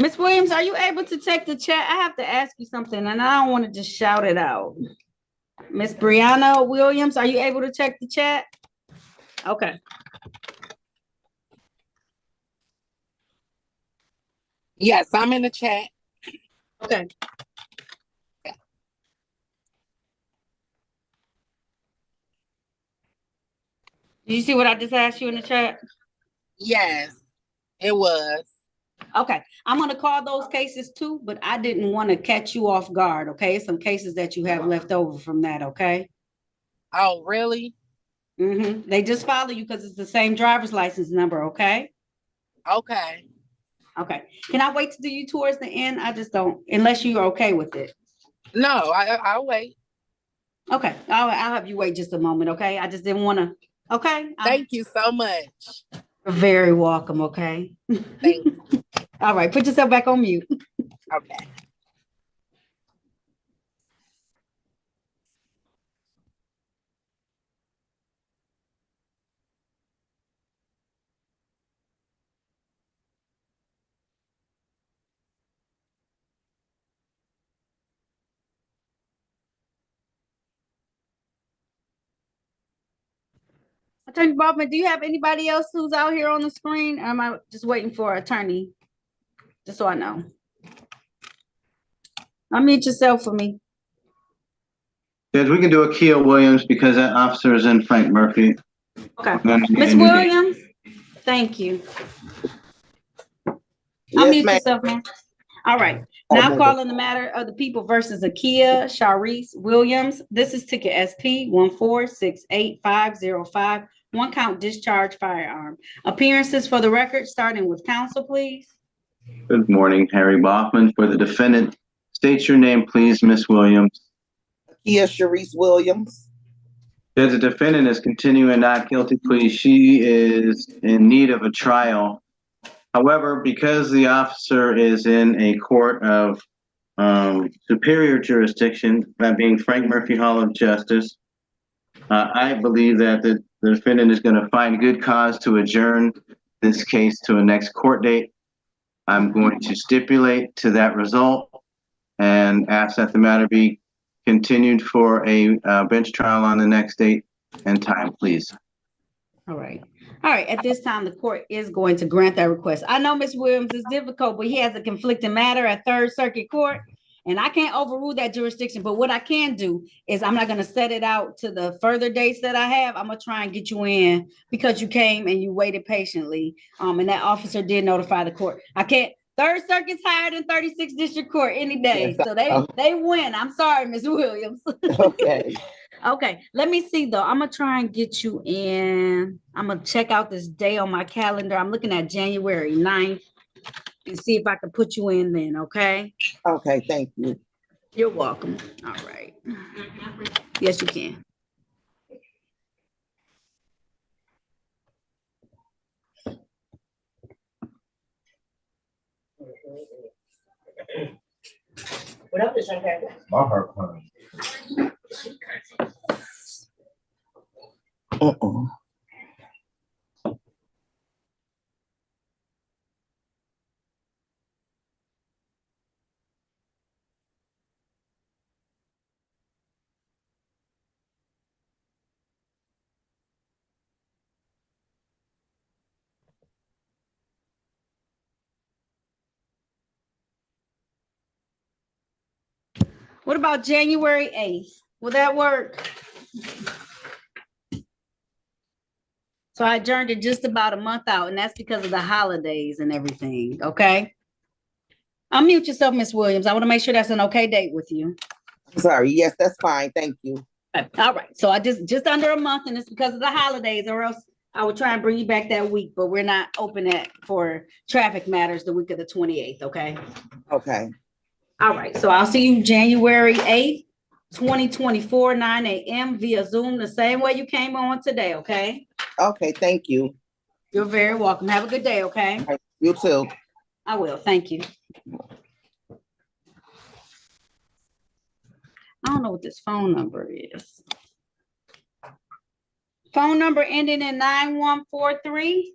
Miss Williams, are you able to check the chat? I have to ask you something, and I don't want to just shout it out. Miss Brianna Williams, are you able to check the chat? Okay. Yes, I'm in the chat. Okay. Did you see what I just asked you in the chat? Yes, it was. Okay, I'm gonna call those cases too, but I didn't want to catch you off guard, okay? Some cases that you have left over from that, okay? Oh, really? They just follow you because it's the same driver's license number, okay? Okay. Okay, can I wait to do you towards the end? I just don't, unless you're okay with it. No, I'll wait. Okay, I'll have you wait just a moment, okay? I just didn't want to, okay? Thank you so much. You're very welcome, okay? Thank you. All right, put yourself back on mute. Okay. Attorney Baldwin, do you have anybody else who's out here on the screen? Or am I just waiting for an attorney? Just so I know. Unmute yourself for me. Judge, we can do a Kia Williams because that officer is in Frank Murphy. Okay. Ms. And- Williams, thank you. Yes, Unmute ma'am. yourself, ma'am. All right. Now calling the matter of the people versus Akia Sharice Williams. This is ticket SP 1468505. One count discharge firearm. Appearances for the record, starting with counsel, please. Good morning, Harry Baughman. For the defendant, state your name, please, Miss Williams. Kia Sharice Williams. Judge, the defendant is continuing not guilty plea. She is in need of a trial. However, because the officer is in a court of superior jurisdiction, that being Frank Murphy Hall of Justice, I believe that the defendant is going to find good cause to adjourn this case to a next court date. I'm going to stipulate to that result and ask that the matter be continued for a bench trial on the next date and time, please. All right. All right. At this time, the court is going to grant that request. I know Ms. Williams is difficult, but he has a conflicting matter at Third Circuit Court, and I can't overrule that jurisdiction. But what I can do is I'm not going to set it out to the further dates that I have. I'm going to try and get you in because you came and you waited patiently. And that officer did notify the court. I can't. Third Circuit's higher than 36th District Court any day. So they win. I'm sorry, Ms. Williams. Okay. Okay, let me see though. I'm gonna try and get you in. I'm gonna check out this day on my calendar. I'm looking at January 9th and see if I can put you in then, okay? Okay, thank you. You're welcome. All right. Yes, you can. What up, Champagne? My heart pounding. What about January 8th? Will that work? So I adjourned it just about a month out, and that's because of the holidays and everything, okay? Unmute yourself, Ms. Williams. I want to make sure that's an okay date with you. I'm sorry. Yes, that's fine. Thank you. All right. So I just under a month, and it's because of the holidays, or else I would try and bring you back that week, but we're not open for traffic matters the week of the 28th, okay? Okay. All right. So I'll see you January 8th, 2024, 9 a.m. via Zoom, the same way you came on today, okay? Okay, thank you. You're very welcome. Have a good day, okay? Right, you too. I will. Thank you. I don't know what this phone number is. Phone number ending in 9143.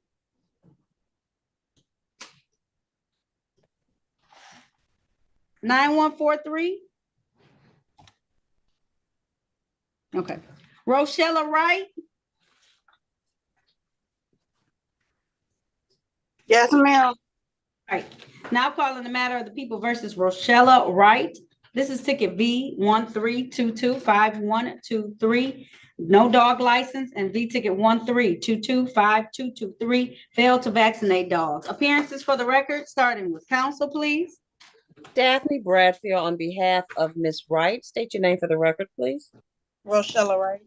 Okay. Rochella Wright. Yes, ma'am. All right. Now calling the matter of the people versus Rochella Wright. This is ticket V13225123, no dog license, and V ticket 13225223, failed to vaccinate dogs. Appearances for the record, starting with counsel, please. Daphne Bradfield on behalf of Ms. Wright. State your name for the record, please. Rochella Wright.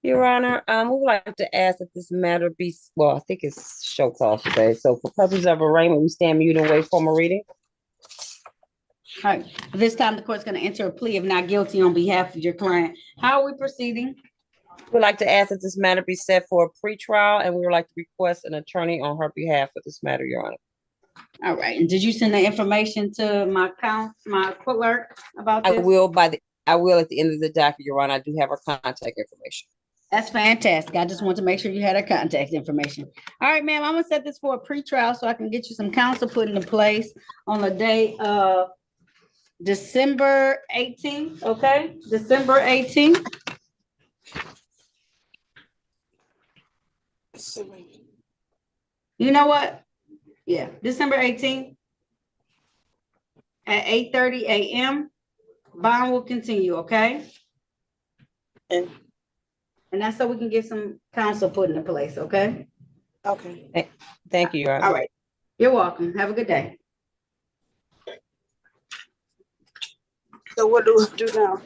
Your Honor, we would like to ask that this matter be, well, I think it's show cause today. So for purposes of arraignment, we stand mute and wait for a reading. All right, this time the court's going to enter a plea of not guilty on behalf of your client. How are we proceeding? We'd like to ask that this matter be set for a pretrial, and we would like to request an attorney on her behalf for this matter, Your Honor. All right, and did you send the information to my clerk about this? I will at the end of the docket, Your Honor. I do have her contact information. That's fantastic. I just want to make sure you had her contact information. All right, ma'am, I'm gonna set this for a pretrial so I can get you some counsel put into place on the day of December 18th, okay? December 18th. You know what? Yeah, December 18th at 8:30 a.m. Bond will continue, okay? And that's so we can get some counsel put into place, okay? Okay. Thank you, Your Honor. All right. You're welcome. Have a good day. So what do we do now?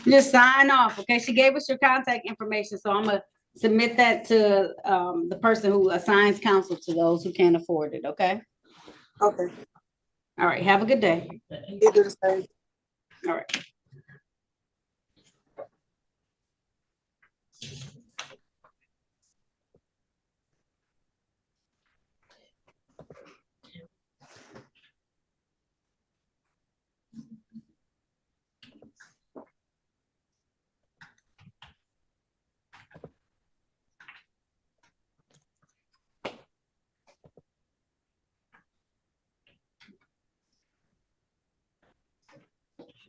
Just sign off, okay? She gave us your contact information, so I'm gonna submit that to the person who assigns counsel to those who can't afford it, okay? Okay. All right, have a good day. You do the same. All right.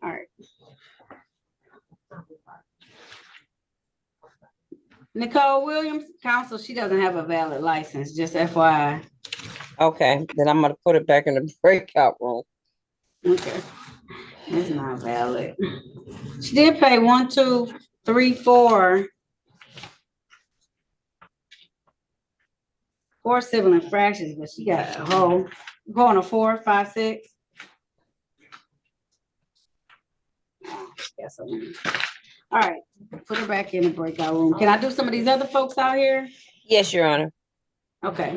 All right. Nicole Williams, counsel, she doesn't have a valid license, just FYI. Okay, then I'm gonna put it back in the breakout room. Okay. It's not valid. She did pay 1, 2, 3, 4. 4 civil infractions, but she got a whole going to 4, 5, 6. Yes, all right, put her back in the breakout room. Can I do some of these other folks out here? Yes, Your Honor. Okay.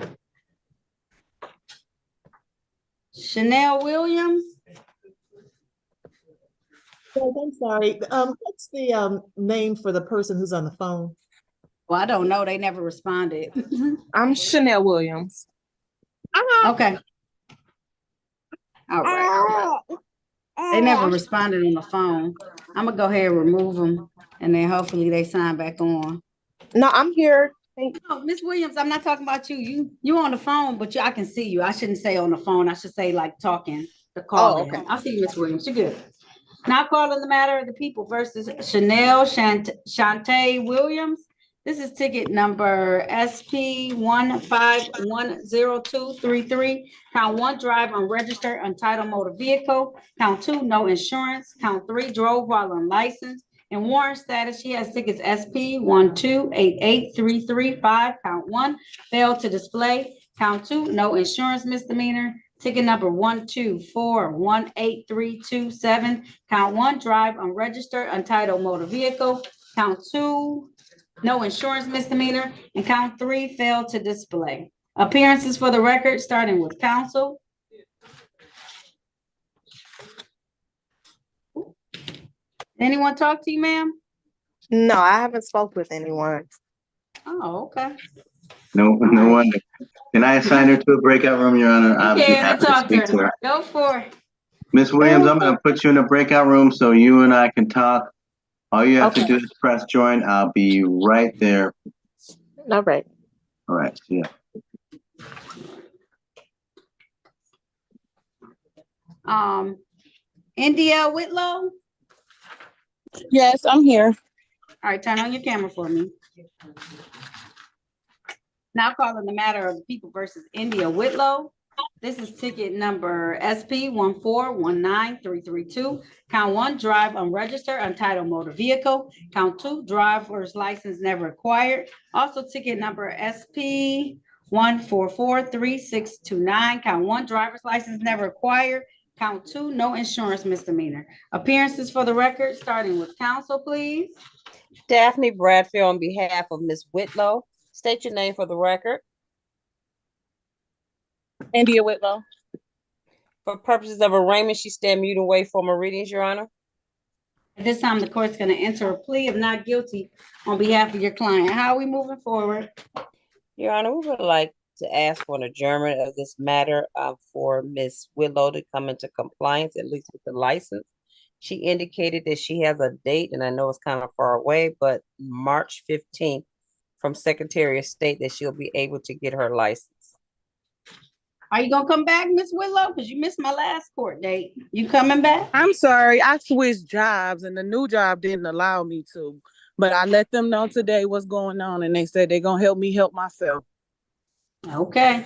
Chanel Williams. Oh, I'm sorry. What's the name for the person who's on the phone? Well, I don't know. They never responded. I'm Chanel Williams. Okay. All right. They never responded on the phone. I'm gonna go ahead and remove them, and then hopefully they sign back on. No, I'm here. No, Miss Williams, I'm not talking about you. You on the phone, but I can see you. I shouldn't say on the phone. I should say like talking. The call. Oh, okay. I'll see you, Miss Williams. You're good. Now calling the matter of the people versus Chanel Shantae Williams. This is ticket number SP 1510233. Count 1, drive unregistered untitled motor vehicle. Count 2, no insurance. Count 3, drove while unlicensed. In warrant status, she has tickets SP 1288335. Count 1, failed to display. Count 2, no insurance misdemeanor. Ticket number 124183227. Count 1, drive unregistered untitled motor vehicle. Count 2, no insurance misdemeanor, and count 3, failed to display. Appearances for the record, starting with counsel. Anyone talk to you, ma'am? No, I haven't spoke with anyone. Oh, okay. No wonder. Can I assign her to a breakout room, Your Honor? I'll be Yeah, happy to talk to speak to her. her. Go for it. Ms. Williams, I'm gonna put you in a breakout room so you and I can talk. All you have to do is press join. I'll be right there. All right. All right, see ya. India Whitlow. Yes, I'm here. All right, turn on your camera for me. Now calling the matter of the people versus India Whitlow. This is ticket number SP 1419332. Count 1, drive unregistered, untitled motor vehicle. Count 2, driver's license never acquired. Also ticket number SP 1443629. Count 1, driver's license never acquired. Count 2, no insurance misdemeanor. Appearances for the record, starting with counsel, please. Daphne Bradfield on behalf of Ms. Whitlow. State your name for the record. India Whitlow. For purposes of arraignment, she stand mute and wait for my readings, Your Honor. At this time, the court's going to enter a plea of not guilty on behalf of your client. How are we moving forward? Your Honor, we would like to ask for an adjournment of this matter for Ms. Whitlow to come into compliance, at least with the license. She indicated that she has a date, and I know it's kind of far away, but March 15th from Secretary of State that she'll be able to get her license. Are you gonna come back, Miss Whitlow? Because you missed my last court date. You coming back? I'm sorry, I switched jobs and the new job didn't allow me to. But I let them know today what's going on, and they said they're gonna help me help myself. Okay.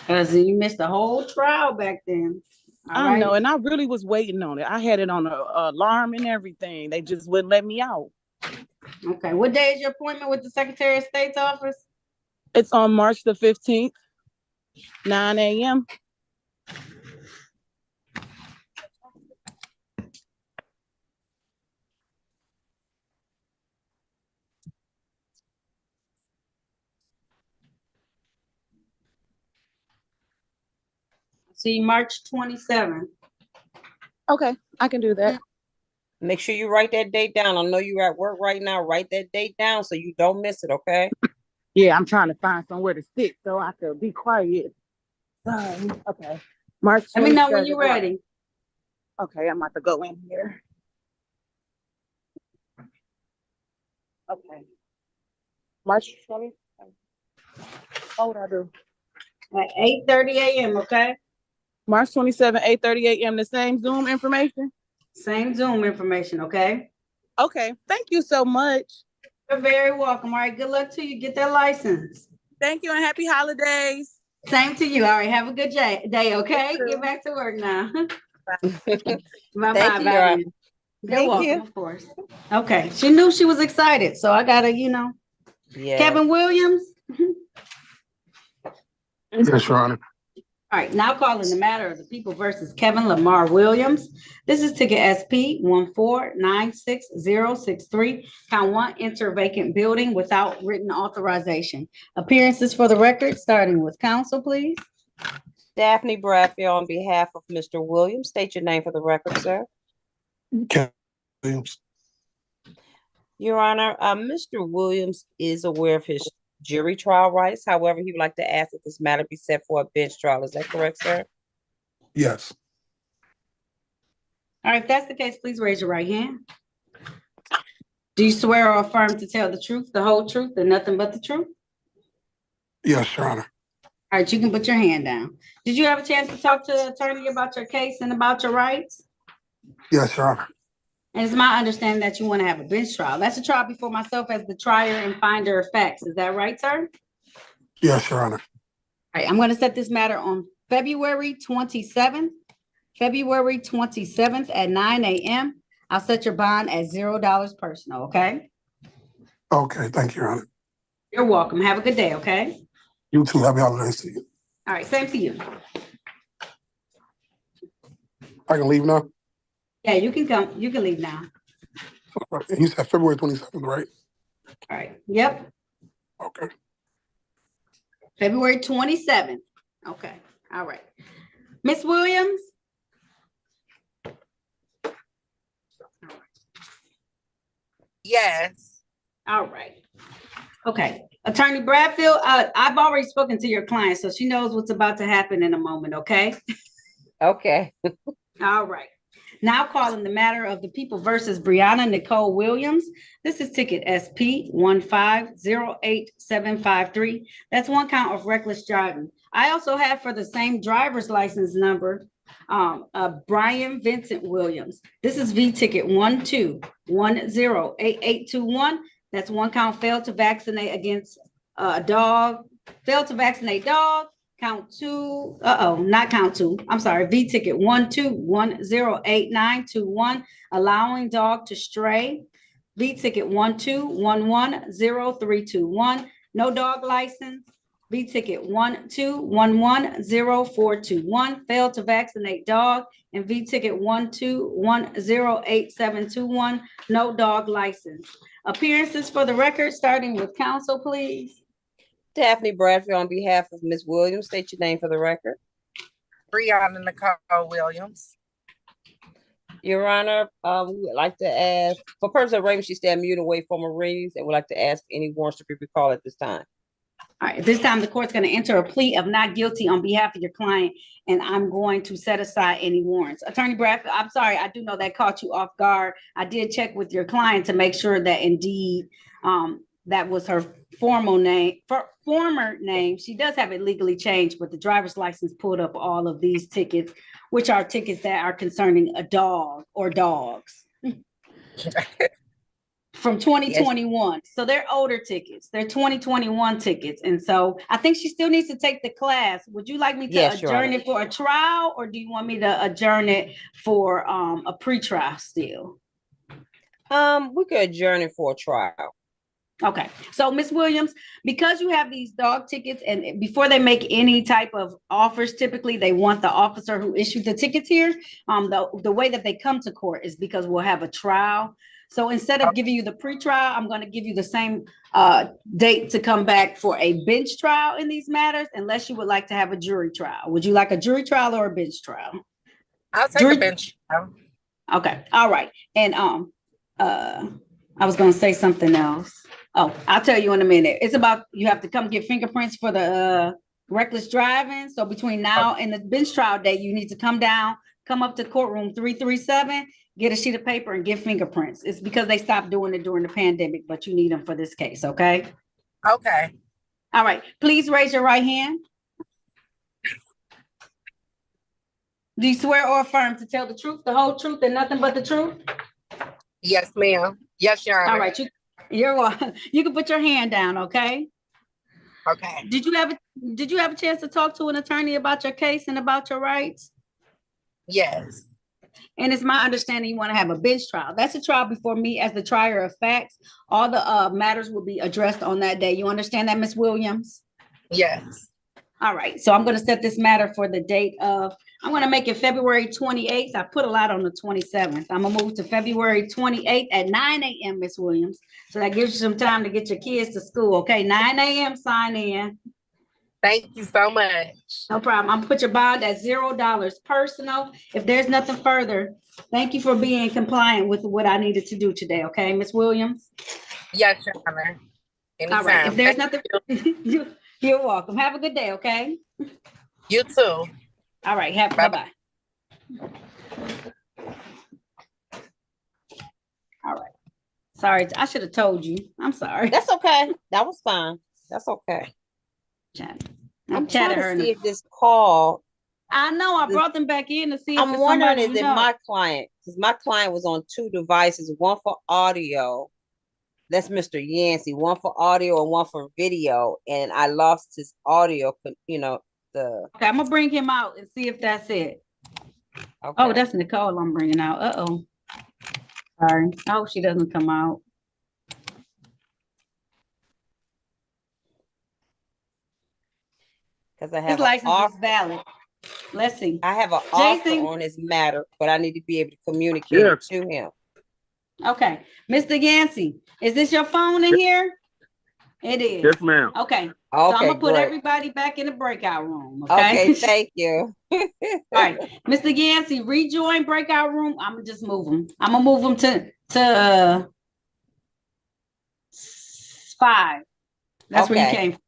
Because you missed the whole trial back then. I know, and I really was waiting on it. I had it on an alarm and everything. They just wouldn't let me out. Okay. What day is your appointment with the Secretary of State's office? It's on March the 15th, 9 a.m. See, March 27th. Okay, I can do that. Make sure you write that date down. I know you're at work right now. Write that date down so you don't miss it, okay? Yeah, I'm trying to find somewhere to sit so I could be quiet. Sorry. Okay. March 27th. Let me know when you're ready. Okay, I'm about to go in here. Okay. March 27th. What would I do? At 8:30 a.m., okay? March 27th, 8:30 a.m. The same Zoom information? Same Zoom information, okay? Okay. Thank you so much. You're very welcome. All right, good luck to you. Get that license. Thank you and happy holidays. Same to you. All right, have a good day, okay? Get back to work now. Bye-bye. Thank you, Your Honor. You're welcome, of course. Okay, she knew she was excited, so I gotta, Yeah. Kevin Williams. Yes, Your Honor. All right, now calling the matter of the people versus Kevin Lamar Williams. This is ticket SP 1496063. Count 1, enter vacant building without written authorization. Appearances for the record, starting with counsel, please. Daphne Bradfield on behalf of Mr. Williams. State your name for the record, sir. Kevin Williams. Your Honor, Mr. Williams is aware of his jury trial rights. However, he would like to ask that this matter be set for a bench trial. Is that correct, sir? Yes. All right, if that's the case, please raise your right hand. Do you swear or affirm to tell the truth, the whole truth, and nothing but the truth? Yes, Your Honor. All right, you can put your hand down. Did you have a chance to talk to the attorney about your case and about your rights? Yes, Your Honor. And it's my understanding that you want to have a bench trial. That's a trial before myself as the trier and finder of facts. Is that right, sir? Yes, Your Honor. All right, I'm going to set this matter on February 27th. February 27th at 9 a.m. I'll set your bond at $0 personal, okay? Okay, thank you, Your Honor. You're welcome. Have a good day, okay? You too. Happy holidays to you. All right, same to you. I can leave now? Yeah, you can come. You can leave now. Right. And you said February 27th, right? All right. Yep. Okay. February 27th. Okay. All right. Miss Williams? Yes. All right. Okay. Attorney Bradfield, I've already spoken to your client, so she knows what's about to happen in a moment, okay? Okay. All right. Now calling the matter of the people versus Brianna Nicole Williams. This is ticket SP 1508753. That's one count of reckless driving. I also have for the same driver's license number, Brian Vincent Williams. This is V ticket 12108821. That's one count failed to vaccinate against a dog, failed to vaccinate dog, count two, not count two, I'm sorry, V ticket 12108921, allowing dog to stray. V ticket 12110321, no dog license. V ticket 12110421, failed to vaccinate dog. And V ticket 12108721, no dog license. Appearances for the record, starting with counsel, please. Daphne Bradford on behalf of Ms. Williams. State your name for the record. Brianna Nicole Williams. Your Honor, we would like to ask, for purpose of arraignment, she stand mute away from readings, and would like to ask any warrants to be recalled at this time. All right, this time the court's going to enter a plea of not guilty on behalf of your client, and I'm going to set aside any warrants. Attorney Bradford, I'm sorry, I do know that caught you off guard. I did check with your client to make sure that indeed that was her former name. She does have it legally changed, but the driver's license pulled up all of these tickets, which are tickets that are concerning a dog or dogs. From 2021. Yes. So they're older tickets. They're 2021 tickets. And so I think she still needs to take the class. Would you like me to adjourn it for a trial, or do you want me to adjourn it for a pre-trial still? We could adjourn it for a trial. Okay. So Ms. Williams, because you have these dog tickets, and before they make any type of offers, typically they want the officer who issued the tickets here. The way that they come to court is because we'll have a trial. So instead of giving you the pre-trial, I'm going to give you the same date to come back for a bench trial in these matters, unless you would like to have a jury trial. Would you like a jury trial or a bench trial? I'll take a bench trial. Okay. All right. And I was going to say something else. Oh, I'll tell you in a minute. It's about, you have to come get fingerprints for the reckless driving. So between now and the bench trial date, you need to come up to courtroom 337, get a sheet of paper and get fingerprints. It's because they stopped doing it during the pandemic, but you need them for this case, okay? Okay. All right. Please raise your right hand. Do you swear or affirm to tell the truth, the whole truth, and nothing but the truth? Yes, ma'am. Yes, Your Honor. All right. You're welcome. You can put your hand down, okay? Okay. Did you have a chance to talk to an attorney about your case and about your rights? Yes. And it's my understanding you want to have a bench trial. That's a trial before me as the trier of facts. All the matters will be addressed on that day. You understand that, Ms. Williams? Yes. All right. So I'm going to set this matter for the date of, I'm going to make it February 28th. I put a lot on the 27th. I'm going to move to February 28th at 9 a.m., Ms. Williams. So that gives you some time to get your kids to school. Okay, 9 a.m. sign in. Thank you so much. No problem. I'm gonna put your bond at $0 personal. If there's nothing further, thank you for being compliant with what I needed to do today. Okay, Ms. Williams? Yes, Your Honor. Anytime. All right. If there's nothing, you're welcome. Have a good day, okay? You too. All right. Bye-bye. All right. Sorry, I should have told you. I'm sorry. That's okay. That was fine. That's okay. I'm trying to see if this call. I know I brought them back in to see. I'm wondering, is it my client? Because my client was on two devices, one for audio. That's Mr. Yancey. One for audio and one for video, and I lost his audio. Okay, I'm gonna bring him out and see if that's it. Okay. Oh, that's Nicole. I'm bringing out. Sorry. I hope she doesn't come out. Because I have his license is valid. Let's see. I have an offer on his matter, but I need to be able to communicate it to him. Okay. Mr. Yancey, is this your phone in here? It is. Yes, ma'am. Okay. So I'm gonna put everybody back in the breakout room. Okay, thank you. All right. Mr. Yancey, rejoin breakout room. I'm gonna just move him. I'm gonna move him to 5. That's where you came from.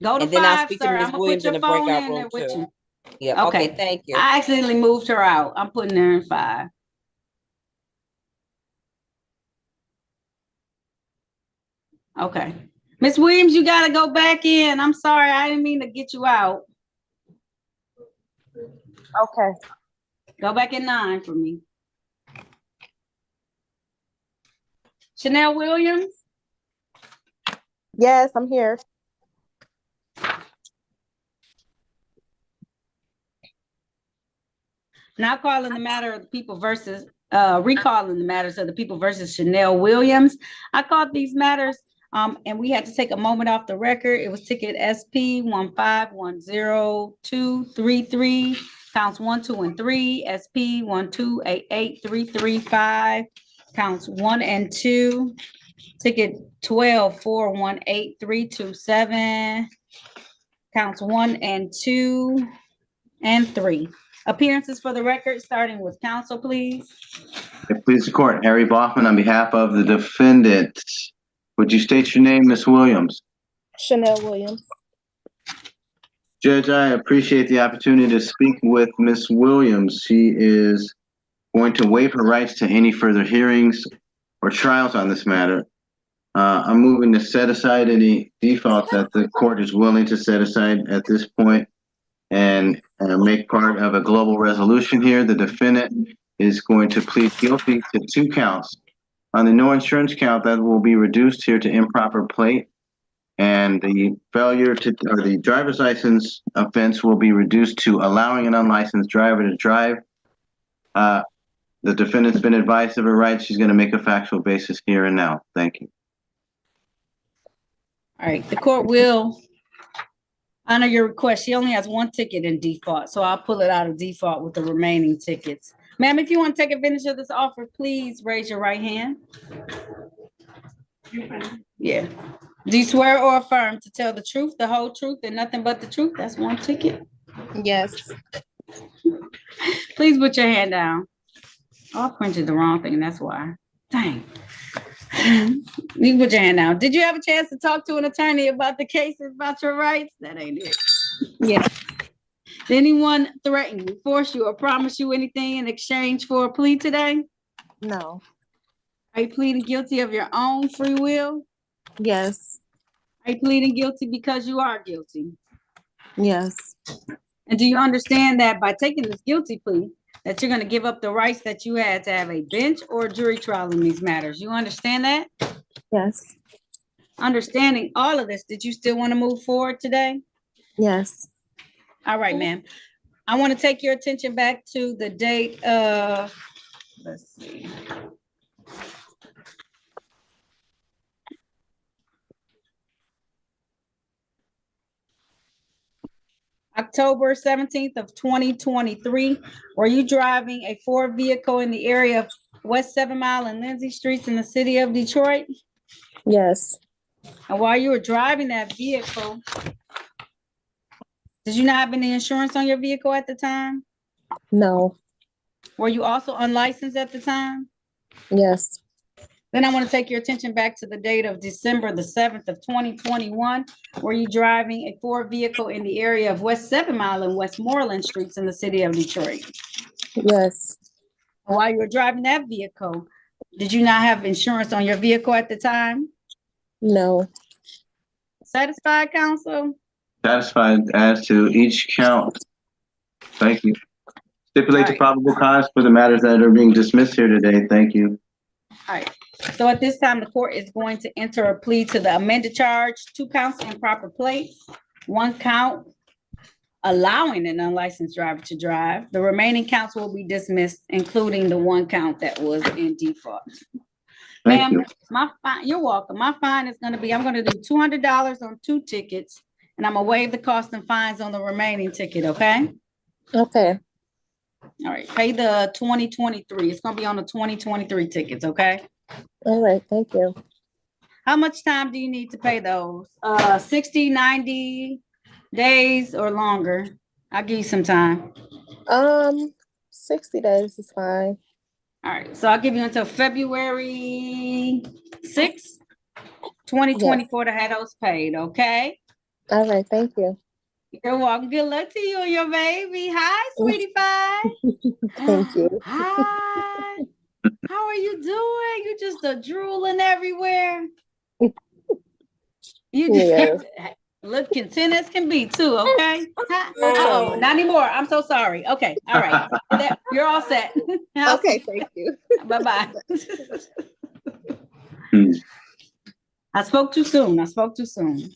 Go to 5, sir. I'm gonna put your phone in there with you. Yeah. Okay. Thank you. I accidentally moved her out. I'm putting her in 5. Okay. Miss Williams, you got to go back in. I'm sorry. I didn't mean to get you out. Okay. Go back in 9 for me. Chanel Williams? Yes, I'm here. Now calling the matter of the people versus, recalling the matters of the people versus Chanel Williams. I called these matters, and we had to take a moment off the record. It was ticket SP 1510233, counts 1, 2, and 3, SP 1288335, counts 1 and 2, ticket 1241837, counts 1 and 2 and 3. Appearances for the record, starting with counsel, please. Please, the court, Harry Baughman on behalf of the defendant. Would you state your name, Ms. Williams? Chanel Williams. Judge, I appreciate the opportunity to speak with Ms. Williams. She is going to waive her rights to any further hearings or trials on this matter. I'm moving to set aside any default that the court is willing to set aside at this point and make part of a global resolution here. The defendant is going to plead guilty to 2 counts. On the no insurance count, that will be reduced here to improper plate, and the failure to, or the driver's license offense will be reduced to allowing an unlicensed driver to drive. The defendant's been advised of her rights. She's going to make a factual basis here and now. Thank you. All right, the court will honor your request. She only has 1 ticket in default, so I'll pull it out of default with the remaining tickets. Ma'am, if you want to take advantage of this offer, please raise your right hand. Yeah. Do you swear or affirm to tell the truth, the whole truth, and nothing but the truth? That's 1 ticket. Yes. Please put your hand down. Oh, I printed the wrong thing, that's why. Dang. You can put your hand down. Did you have a chance to talk to an attorney about the cases, about your rights? That ain't it. Yes. Did anyone threaten you, force you, or promise you anything in exchange for a plea today? No. Are you pleading guilty of your own free will? Yes. Are you pleading guilty because you are guilty? Yes. And do you understand that by taking this guilty plea, that you're going to give up the rights that you had to have a bench or a jury trial in these matters? You understand that? Yes. Understanding all of this, did you still want to move forward today? Yes. All right, ma'am. I want to take your attention back to the date of, let's see. October 17th of 2023. Were you driving a Ford vehicle in the area of West 7 Mile and Lindsay Streets in the city of Detroit? Yes. And while you were driving that vehicle, did you not have any insurance on your vehicle at the time? No. Were you also unlicensed at the time? Yes. Then I want to take your attention back to the date of December the 7th of 2021. Were you driving a Ford vehicle in the area of West 7 Mile and Westmoreland Streets in the city of Detroit? Yes. And while you were driving that vehicle, did you not have insurance on your vehicle at the time? No. Satisfied, counsel? Satisfied as to each count. Thank you. Stipulate the probable cause for the matters that are being dismissed here today. Thank you. All right. So at this time, the court is going to enter a plea to the amended charge, 2 counts improper plates, 1 count allowing an unlicensed driver to drive. The remaining counts will be dismissed, including the 1 count that was in default. Ma'am, my fine, you're welcome. My fine is going to be, I'm going to do $200 on 2 tickets, and I'm going to waive the cost and fines on the remaining ticket, okay? Okay. All right, pay the 2023. It's going to be on the 2023 tickets, okay? All right. Thank you. How much time do you need to pay those? 60, 90 days or longer? I'll give you some time. 60 days is fine. All right, so I'll give you until February 6th, 2024 to have those paid, okay? All right. Thank you. You're welcome. Good luck to you and your baby. Hi, sweetie pie. Thank you. Hi. How are you doing? You just drooling everywhere. You just look content as can be too, okay? Uh-oh, not anymore. I'm so sorry. Okay, all right. You're all set. Okay, thank you. Bye-bye. I spoke too soon. I spoke too soon.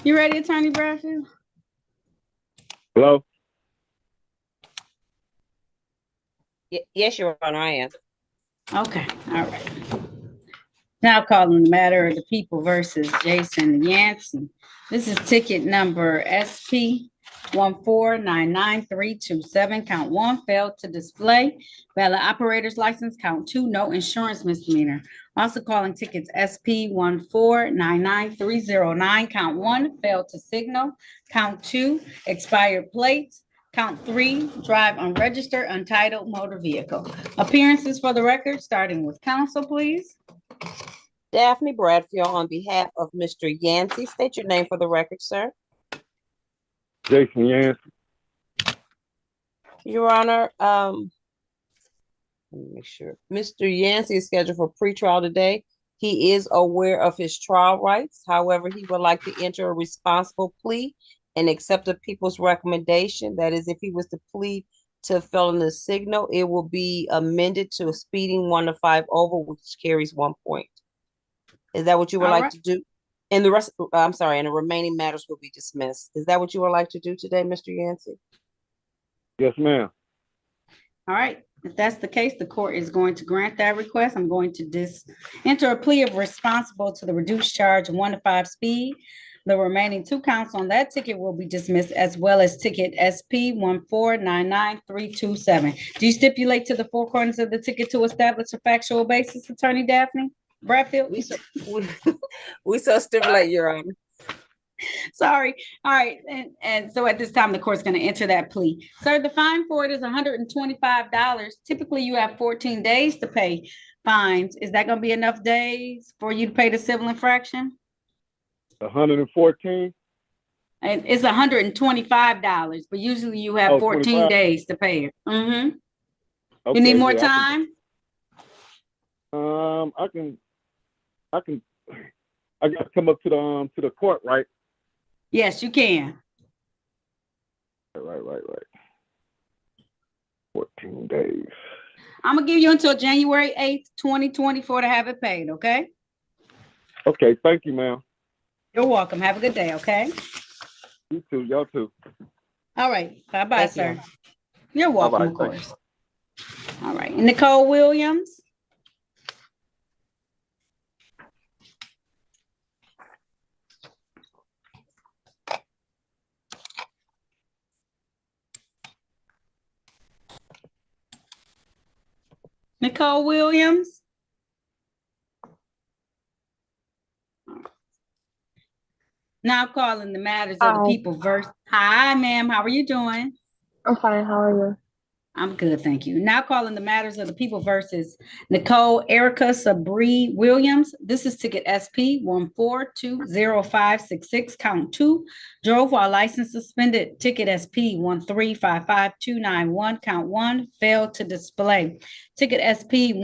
You ready, Attorney Bradfield? Hello? Yes, Your Honor, I am. Okay, all right. Now calling the matter of the people versus Jason Yancey. This is ticket number SP 1499327. Count 1, failed to display. Valid operator's license. Count 2, no insurance misdemeanor. Also calling tickets SP 1499309. Count 1, failed to signal. Count 2, expired plates. Count 3, drive unregistered, untitled motor vehicle. Appearances for the record, starting with counsel, please. Daphne Bradfield on behalf of Mr. Yancey. State your name for the record, sir. Jason Yancey. Your Honor, let me make sure. Mr. Yancey is scheduled for pretrial today. He is aware of his trial rights. However, he would like to enter a responsible plea and accept the people's recommendation. That is, if he was to plead to felonious signal, it will be amended to a speeding 1 to 5 over, which carries 1 point. Is that what you would All like right. to do? And the rest, I'm sorry, and the remaining matters will be dismissed. Is that what you would like to do today, Mr. Yancey? Yes, ma'am. All right, if that's the case, the court is going to grant that request. I'm going to enter a plea of responsible to the reduced charge of 1 to 5 speed. The remaining 2 counts on that ticket will be dismissed, as well as ticket SP 1499327. Do you stipulate to the 4 corners of the ticket to establish a factual basis, Attorney Daphne Bradfield? We so stipulate, Your Honor. Sorry. All right. And so at this time, the court's going to enter that plea. Sir, the fine for it is $125. Typically, you have 14 days to pay fines. Is that going to be enough days for you to pay the civil infraction? 114? And it's $125, but usually you have 14 25? days to pay it. Mm-hmm. Okay, You need more yeah, time? I got to come up to the court, right? Yes, you can. Right. 14 days. I'm going to give you until January 8th, 2024 to have it paid, okay? Okay, thank you, ma'am. You're welcome. Have a good day, okay? You too, y'all too. All right. Bye-bye, sir. You're welcome, Bye-bye, of course. All right. Nicole Williams. Nicole Williams. Now calling the matters of the Hi. people versus. Hi, ma'am. How are you doing? I'm fine. How are you? I'm good, thank you. Now calling the matters of the people versus Nicole Erica Sabri Williams. This is ticket SP 1420566, count 2. Drove while license suspended. Ticket SP 1355291, count 1. Failed to display. Ticket SP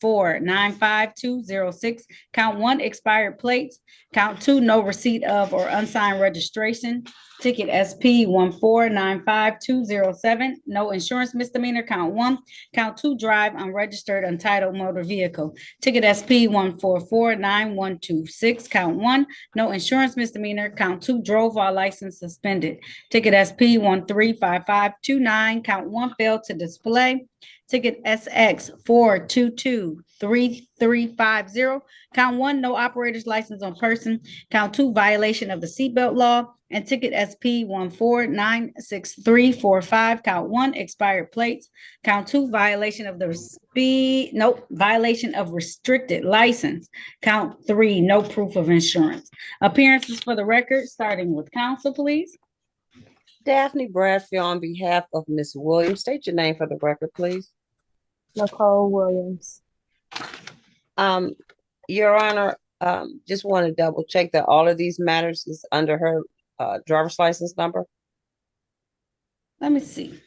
1495206, count 1. Expired plates. Count 2. No receipt of or unsigned registration. Ticket SP 1495207, no insurance misdemeanor, count 1. Count 2, drive unregistered untitled motor vehicle. Ticket SP 1449126, count 1. No insurance misdemeanor, count 2, drove while license suspended. Ticket SP 1355529, count 1, failed to display. Ticket SX 4223350, count 1, no operator's license on person. Count 2, violation of the seatbelt law. And ticket SP 1496345, count 1, expired plates. Count 2, violation of the violation of restricted license. Count 3, no proof of insurance. Appearances for the record, starting with counsel, please. Daphne Bradfield on behalf of Ms. Williams. State your name for the record, please. Nicole Williams. Your Honor, just want to double check that all of these matters is under her driver's license number. Let me see.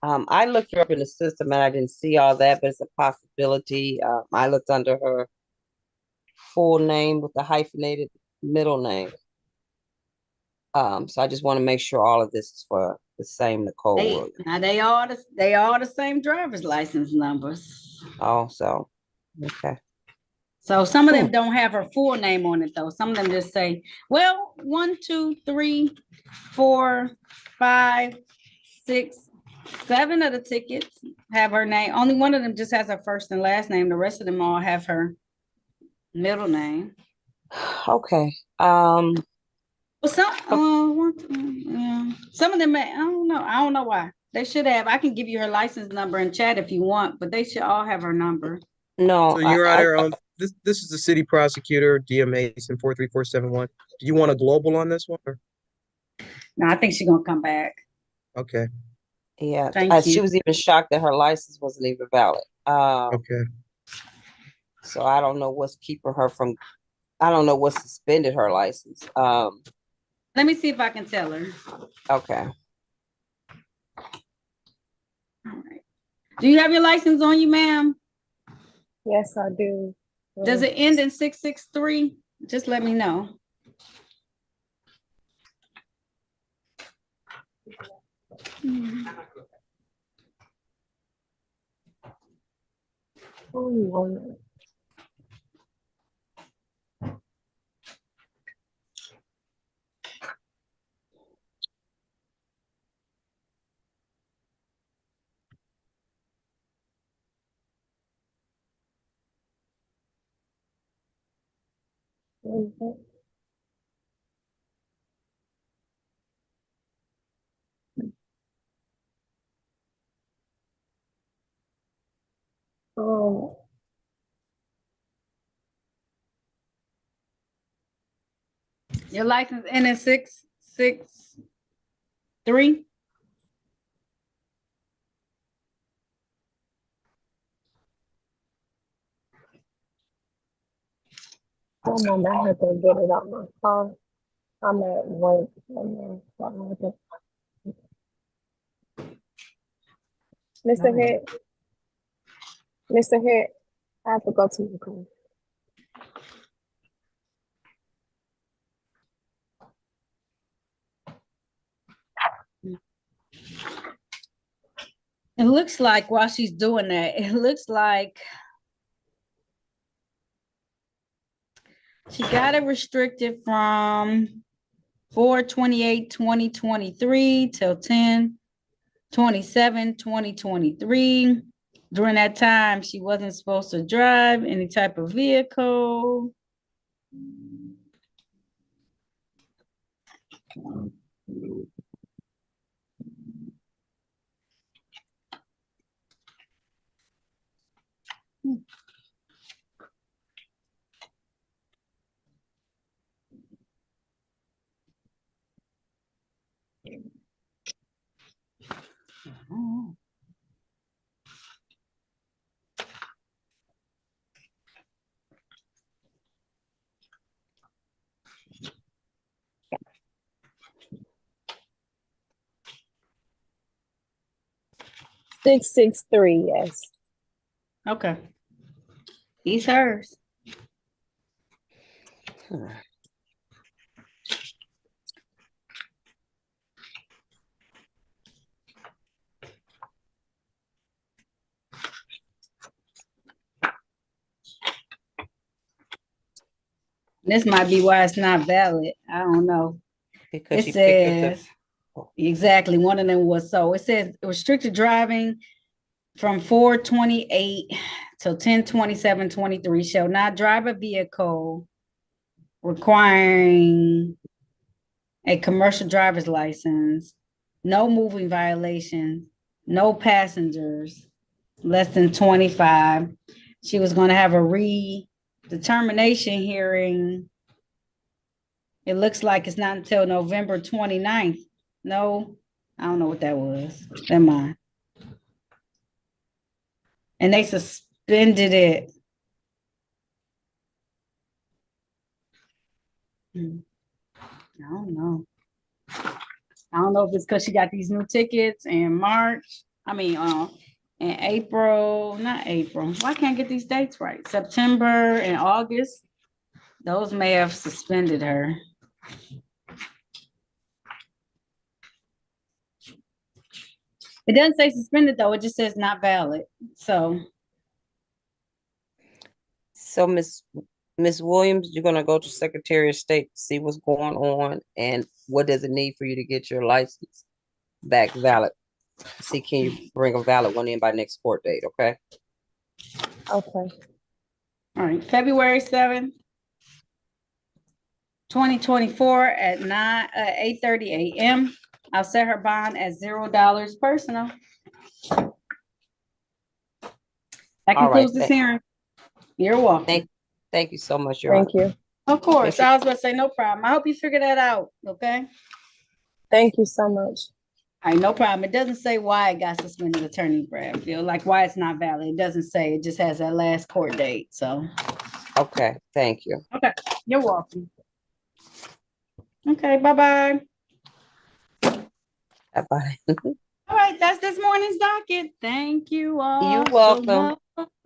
I looked her up in the system and I didn't see all that, but it's a possibility. I looked under her full name with the hyphenated middle name. So I just want to make sure all of this is for the same Nicole Williams. Now they all the same driver's license numbers. Oh, so okay. So some of them don't have her full name on it though. Some of them just say, well, 1, 2, 3, 4, 5, 6, 7 of the tickets have her name. Only one of them just has her first and last name. The rest of them all have her middle name. Okay. Well, some of them, I don't know. I don't know why. They should have. I can give you her license number in chat if you want, but they should all have her number. No, So Your Honor, this is the city prosecutor, DM Mason 43471. Do you want a global on this one? Or? No, I think she's gonna come back. Okay. Yeah, Thank she you. was even shocked that her license wasn't even valid. Okay. So I don't know what's keeping her from. I don't know what suspended her license. Let me see if I can tell her. Okay. All right. Do you have your license on you, ma'am? Yes, I do. Does it end in 663? Just let me know. Oh, oh, Your license end in 663? come on, I have to get it out my car. I'm at work. Mr. Head, Mr. Head, I have to go to the car. It looks like while she's doing that, it looks like she got it restricted from 4/28/2023 till 10/27/2023. During that time, she wasn't supposed to drive any type of vehicle. Oh. 663, yes. Okay. He's hers. This might be why it's not valid. I don't know. Because it says exactly one of them was so. It says restricted driving from 4/28 till 10/27/23 shall not drive a vehicle requiring a commercial driver's license, no moving violations, no passengers less than 25. She was going to have a redetermination hearing. It looks like it's not until November 29th. No, I don't know what that was. Never mind. And they suspended it. I don't know. I don't know if it's because she got these new tickets in March. I mean, in April, not April. Why can't I get these dates right? September and August. Those may have suspended her. It doesn't say suspended though. It just says not valid. So So Miss Williams, you're gonna go to Secretary of State to see what's going on and what does it need for you to get your license back valid. See, can you bring a valid one in by next court date, okay? Okay. All right, February 7th, 2024 at 8:30 a.m. I'll set her bond at $0 personal. That All right, concludes this hearing. You're welcome. Thank you so much, Your Thank you. Of course, Yes, I was gonna say no problem. I hope you figure that out, okay? Thank you so much. All right, no problem. It doesn't say why it got suspended, Attorney Bradfield, like why it's not valid. It doesn't say, it just has that last court date, so. Okay, thank you. Okay, you're welcome. Okay, bye-bye. Bye-bye. All right, that's this morning's docket. Thank you all You're so welcome. much.